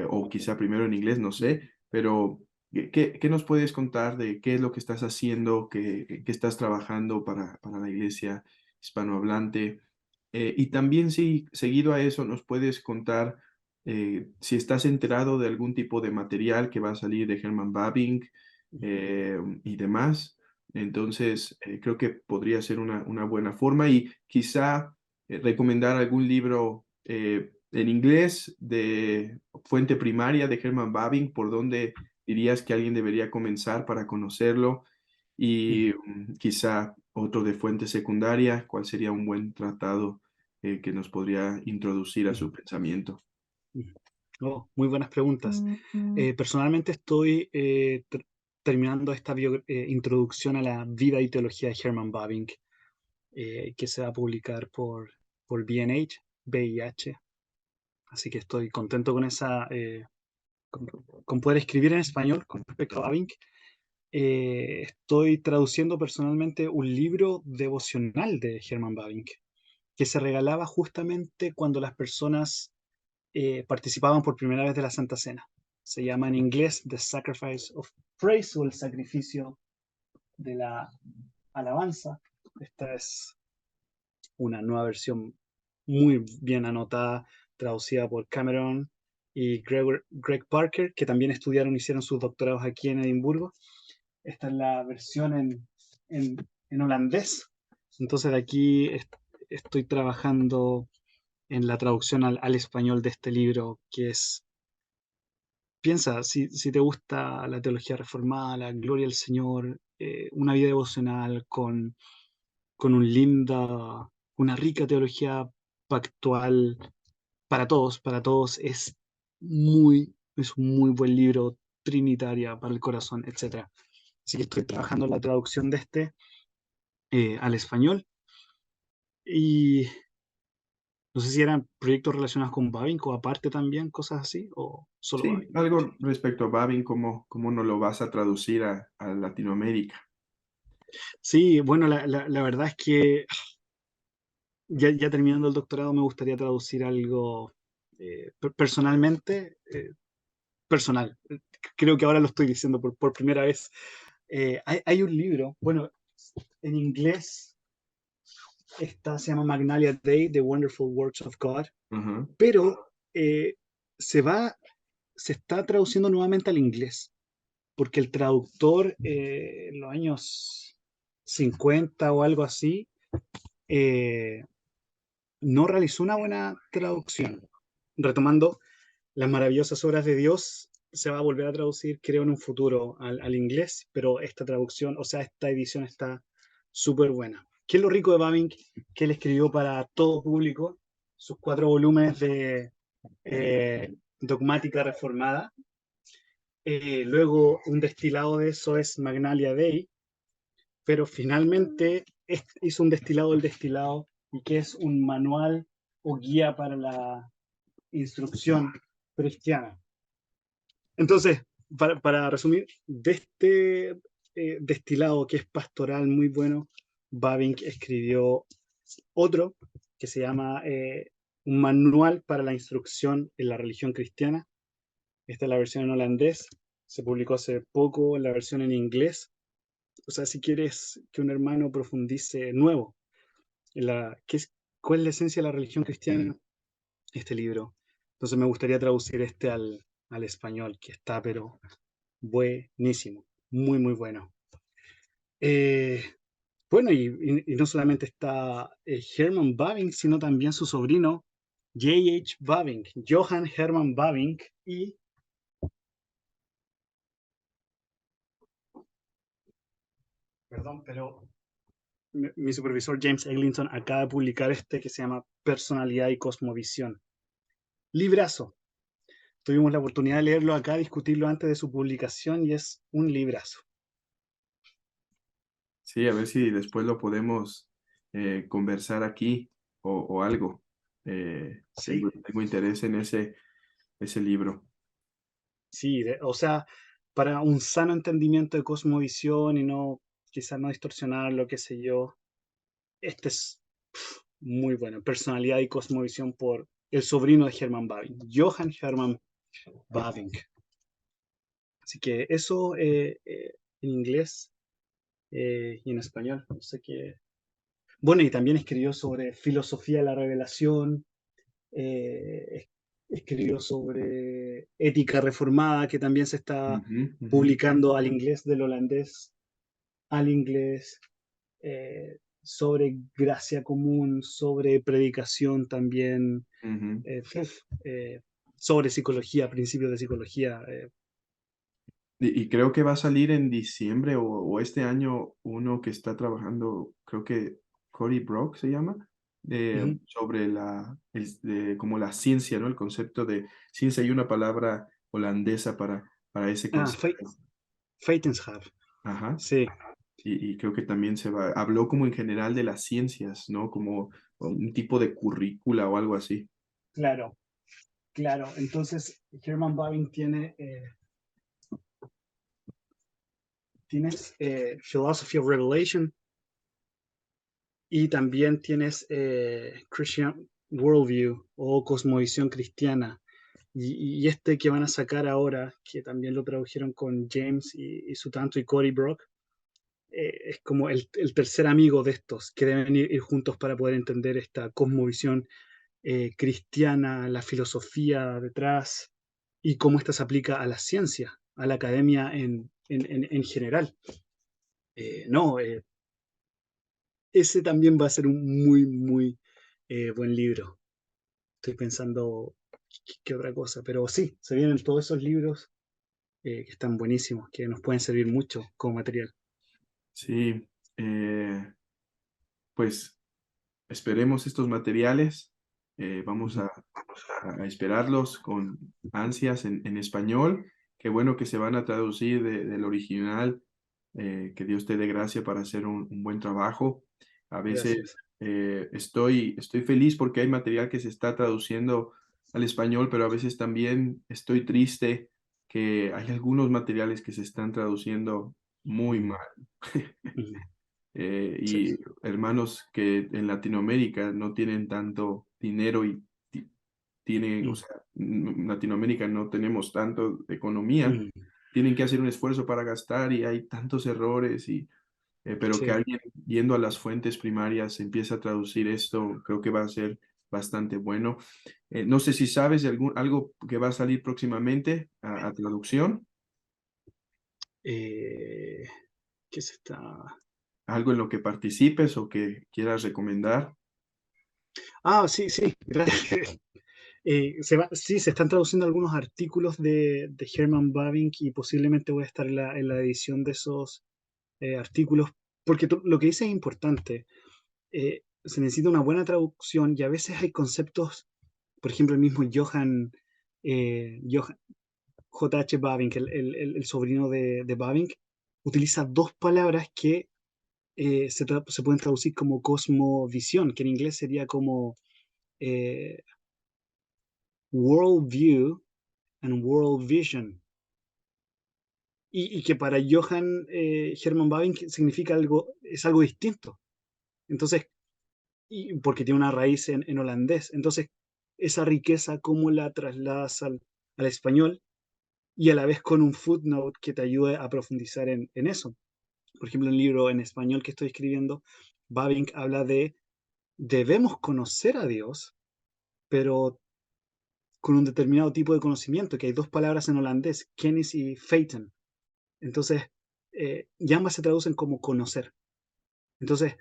o quizá primero en inglés, no sé, pero ¿Qué nos puedes contar de qué es lo que estás haciendo, qué estás trabajando para la iglesia hispanohablante? Y también, si seguido a eso, nos puedes contar si estás enterado de algún tipo de material que va a salir de Herman Bavinck y demás. Entonces, creo que podría ser una buena forma y quizá recomendar algún libro en inglés de fuente primaria de Herman Bavinck, por donde dirías que alguien debería comenzar para conocerlo Mm, y quizá otro de fuente secundaria, cuál sería un buen tratado que nos podría introducir a mm, su pensamiento. mm. Oh, muy buenas preguntas. Personalmente estoy terminando esta introducción a la vida y teología de Herman Bavinck, que se va a publicar por B&H, VIH. Así que estoy contento con con, con poder escribir en español con respecto a Bavinck. Estoy traduciendo personalmente un libro devocional de Herman Bavinck, que se regalaba justamente cuando las personas participaban por primera vez de la Santa Cena. Se llama en inglés The Sacrifice of Praise, o el sacrificio de la alabanza. Esta es una nueva versión muy bien anotada, traducida por Cameron y Greg Parker, que también estudiaron, hicieron sus doctorados aquí en Edimburgo. Esta es la versión en, en holandés. Entonces de aquí estoy trabajando en la traducción al español de este libro, que es, piensa, si te gusta la teología reformada, la gloria del Señor, una vida devocional con una rica teología pactual para todos, es un muy buen libro, trinitaria para el corazón, etcétera. Así que estoy trabajando en la traducción de este al español y no sé si eran proyectos relacionados con Bavinck o aparte también, cosas así, o solo Sí, Bavinck. algo respecto a Babin, ¿cómo no lo vas a traducir a Latinoamérica? Sí, bueno, la verdad es que ya terminando el doctorado me gustaría traducir algo personalmente, personal. Creo que ahora lo estoy diciendo por primera vez. Hay un libro, bueno, en inglés se llama Magnalia Day, The Wonderful Works of God, Ajá. pero se va, se está traduciendo nuevamente al inglés, porque el traductor en los años 50 o algo así, eh, no realizó una buena traducción. Retomando, las maravillosas obras de Dios se va a volver a traducir, creo, en un futuro al inglés, pero esta traducción, o sea, esta edición está súper buena. ¿Qué es lo rico de Bavinck? Que él escribió para todo público sus 4 volúmenes de dogmática reformada. Luego, un destilado de eso es Magnalia Dei, pero finalmente hizo un destilado del destilado, y que es un manual o guía para la instrucción cristiana. Entonces, para resumir, de este destilado que es pastoral muy bueno, Bavinck escribió otro que se llama Un manual para la instrucción en la religión cristiana. Esta es la versión en holandés, se publicó hace poco la versión en inglés. O sea, si quieres que un hermano profundice nuevo en cuál es la esencia de la religión cristiana, este libro. Entonces me gustaría traducir este al español, que está pero buenísimo, muy, muy bueno. Eh, bueno, y no solamente está Herman Bavinck, sino también su sobrino J.H. Bavinck, Johann Hermann Bavinck, y, perdón, pero mi supervisor James Eglinton acaba de publicar este que se llama Personalidad y Cosmovisión. Librazo. Tuvimos la oportunidad de leerlo acá, discutirlo antes de su publicación, y es un librazo. Sí, a ver si después lo podemos conversar aquí o algo. Sí, Tengo interés en ese libro. sí, o sea, para un sano entendimiento de cosmovisión y no, quizás no distorsionarlo, qué sé yo, este es muy bueno. Personalidad y Cosmovisión por el sobrino de Hermann Bavinck, Johann Hermann Bavinck. Así que eso en inglés y en español. No sé qué. Bueno, y también escribió sobre filosofía de la revelación, eh, escribió sobre ética reformada, que también se está Ujú, ujú, publicando al inglés del holandés al inglés, sobre gracia común, sobre predicación también, ujú. eh, eh, sobre psicología, principios de psicología. Y creo que va a salir en diciembre o este año uno que está trabajando, creo que Cory Brock se llama, Ujú. sobre como la ciencia, ¿no? El concepto de ciencia y una palabra holandesa para ese Ah, concepto. Feitenschap, Ajá. sí, Y creo que también habló como en general de las ciencias, ¿no? Como un tipo de currícula o algo así. claro, claro. Entonces, Herman Bavinck tienes Philosophy of Revelation y también tienes Christian Worldview o Cosmovisión Cristiana. Y este que van a sacar ahora, que también lo tradujeron con James y Sutanto y Cory Brock, es como el tercer amigo de estos que deben ir juntos para poder entender esta cosmovisión cristiana, la filosofía detrás y cómo esta se aplica a la ciencia, a la academia en general. No, ese también va a ser un muy, muy buen libro. Estoy pensando qué otra cosa, pero sí, se vienen todos esos libros que están buenísimos, que nos pueden servir mucho como material. Sí, eh, pues esperemos estos materiales. Vamos Ujú. a esperarlos con ansias en español. Qué bueno que se van a traducir del original. Que Dios te dé gracia para hacer un buen trabajo. A veces Gracias. estoy feliz porque hay material que se está traduciendo al español, pero a veces también estoy triste que hay algunos materiales que se están traduciendo muy Mm, mal. mm, sí. Y hermanos que en Latinoamérica no tienen tanto dinero y tienen, o Mm, sea, Latinoamérica no tenemos tanto economía, mm, tienen que hacer un esfuerzo para gastar y hay tantos errores pero que sí. alguien yendo a las fuentes primarias empiece a traducir esto, creo que va a ser bastante bueno. No sé si sabes de algo que va a salir próximamente a traducción, Eh, ¿Qué se está? algo en lo que participes o que quieras recomendar. Ah, sí, sí, gracias. Sí, se están traduciendo algunos artículos de Herman Bavinck y posiblemente voy a estar en la edición de esos artículos, porque lo que dice es importante. Se necesita una buena traducción y a veces hay conceptos, por ejemplo, el mismo Johann J.H. Bavinck, el sobrino de Bavinck, utiliza dos palabras que se pueden traducir como cosmovisión, que en inglés sería como eh, world view and world vision. Y que para Johann Hermann Bavinck significa algo, es algo distinto. Entonces, porque tiene una raíz en holandés. Entonces, esa riqueza, ¿cómo la trasladas al español? Y a la vez con un footnote que te ayude a profundizar en eso. Por ejemplo, en el libro en español que estoy escribiendo, Bavinck habla de debemos conocer a Dios, pero con un determinado tipo de conocimiento, que hay dos palabras en holandés, kennis y feiten. Entonces, y ambas se traducen como conocer. Entonces,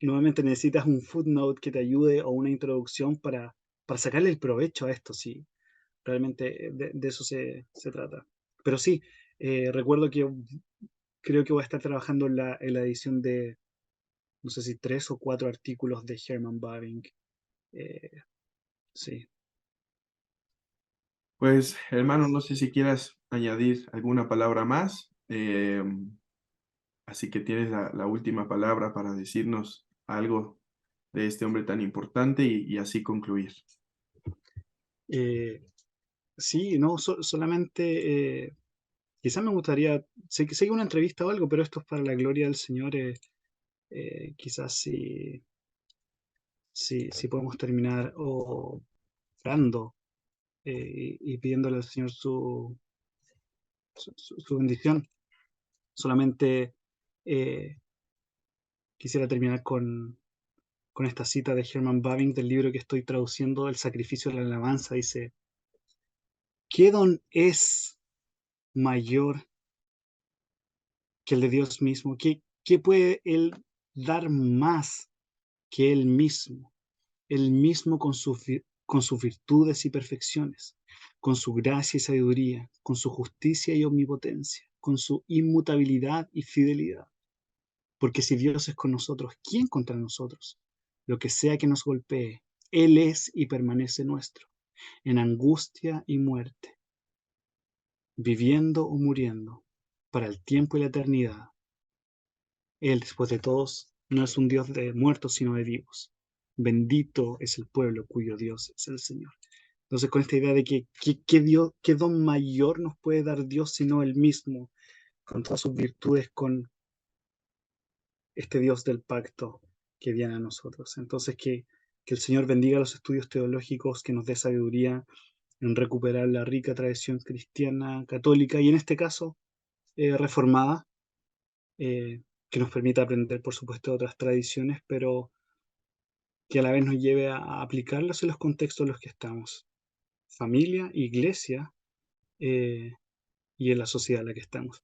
nuevamente necesitas un footnote que te ayude o una introducción para sacarle el provecho a esto, sí. Realmente de eso se trata. Pero sí, recuerdo que creo que voy a estar trabajando en la edición de, no sé si tres o cuatro artículos de Herman Bavinck. Eh, sí. Pues, hermano, no sé si quieras añadir alguna palabra más, así que tienes la última palabra para decirnos algo de este hombre tan importante y así concluir. Eh, sí, no, solamente quizás me gustaría, sé que una entrevista o algo, pero esto es para la gloria del Señor. Quizás si podemos terminar orando y pidiéndole al Señor su bendición. Solamente quisiera terminar con esta cita de Herman Bavinck del libro que estoy traduciendo, El sacrificio de la alabanza. Dice, ¿qué don es mayor que el de Dios mismo? ¿Qué puede Él dar más que Él mismo? Él mismo con sus virtudes y perfecciones, con su gracia y sabiduría, con su justicia y omnipotencia, con su inmutabilidad y fidelidad. Porque si Dios es con nosotros, ¿quién contra nosotros? Lo que sea que nos golpee, Él es y permanece nuestro, en angustia y muerte, viviendo o muriendo, para el tiempo y la eternidad. Él, después de todos, no es un Dios de muertos, sino de vivos. Bendito es el pueblo cuyo Dios es el Señor. Entonces, con esta idea de qué don mayor nos puede dar Dios sino Él mismo, con todas sus virtudes, con este Dios del pacto que viene a nosotros. Entonces, que el Señor bendiga los estudios teológicos, que nos dé sabiduría en recuperar la rica tradición cristiana, católica y en este caso reformada, eh, que nos permita aprender, por supuesto, otras tradiciones, pero que a la vez nos lleve a aplicarlas en los contextos en los que estamos. Familia, iglesia eh, y en la sociedad en la que estamos.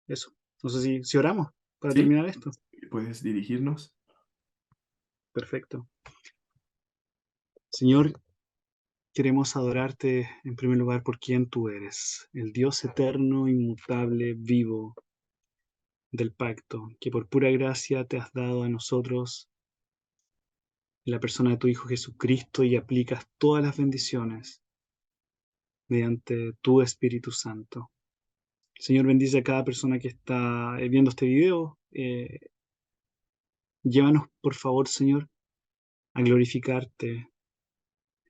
Eso. No sé si oramos para Sí, terminar esto. puedes dirigirnos. Perfecto. Señor, queremos adorarte en primer lugar por quien tú eres, el Dios eterno, inmutable, vivo del pacto, que por pura gracia te has dado a nosotros en la persona de tu Hijo Jesucristo y aplicas todas las bendiciones mediante tu Espíritu Santo. Señor, bendice a cada persona que está viendo este video. Llévanos, por favor, Señor, a glorificarte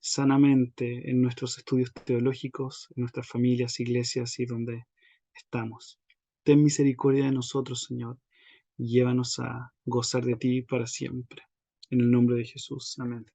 sanamente en nuestros estudios teológicos, en nuestras familias, iglesias y donde estamos. Ten misericordia de nosotros, Señor, y llévanos a gozar de ti para siempre. En el nombre de Jesús. Amén.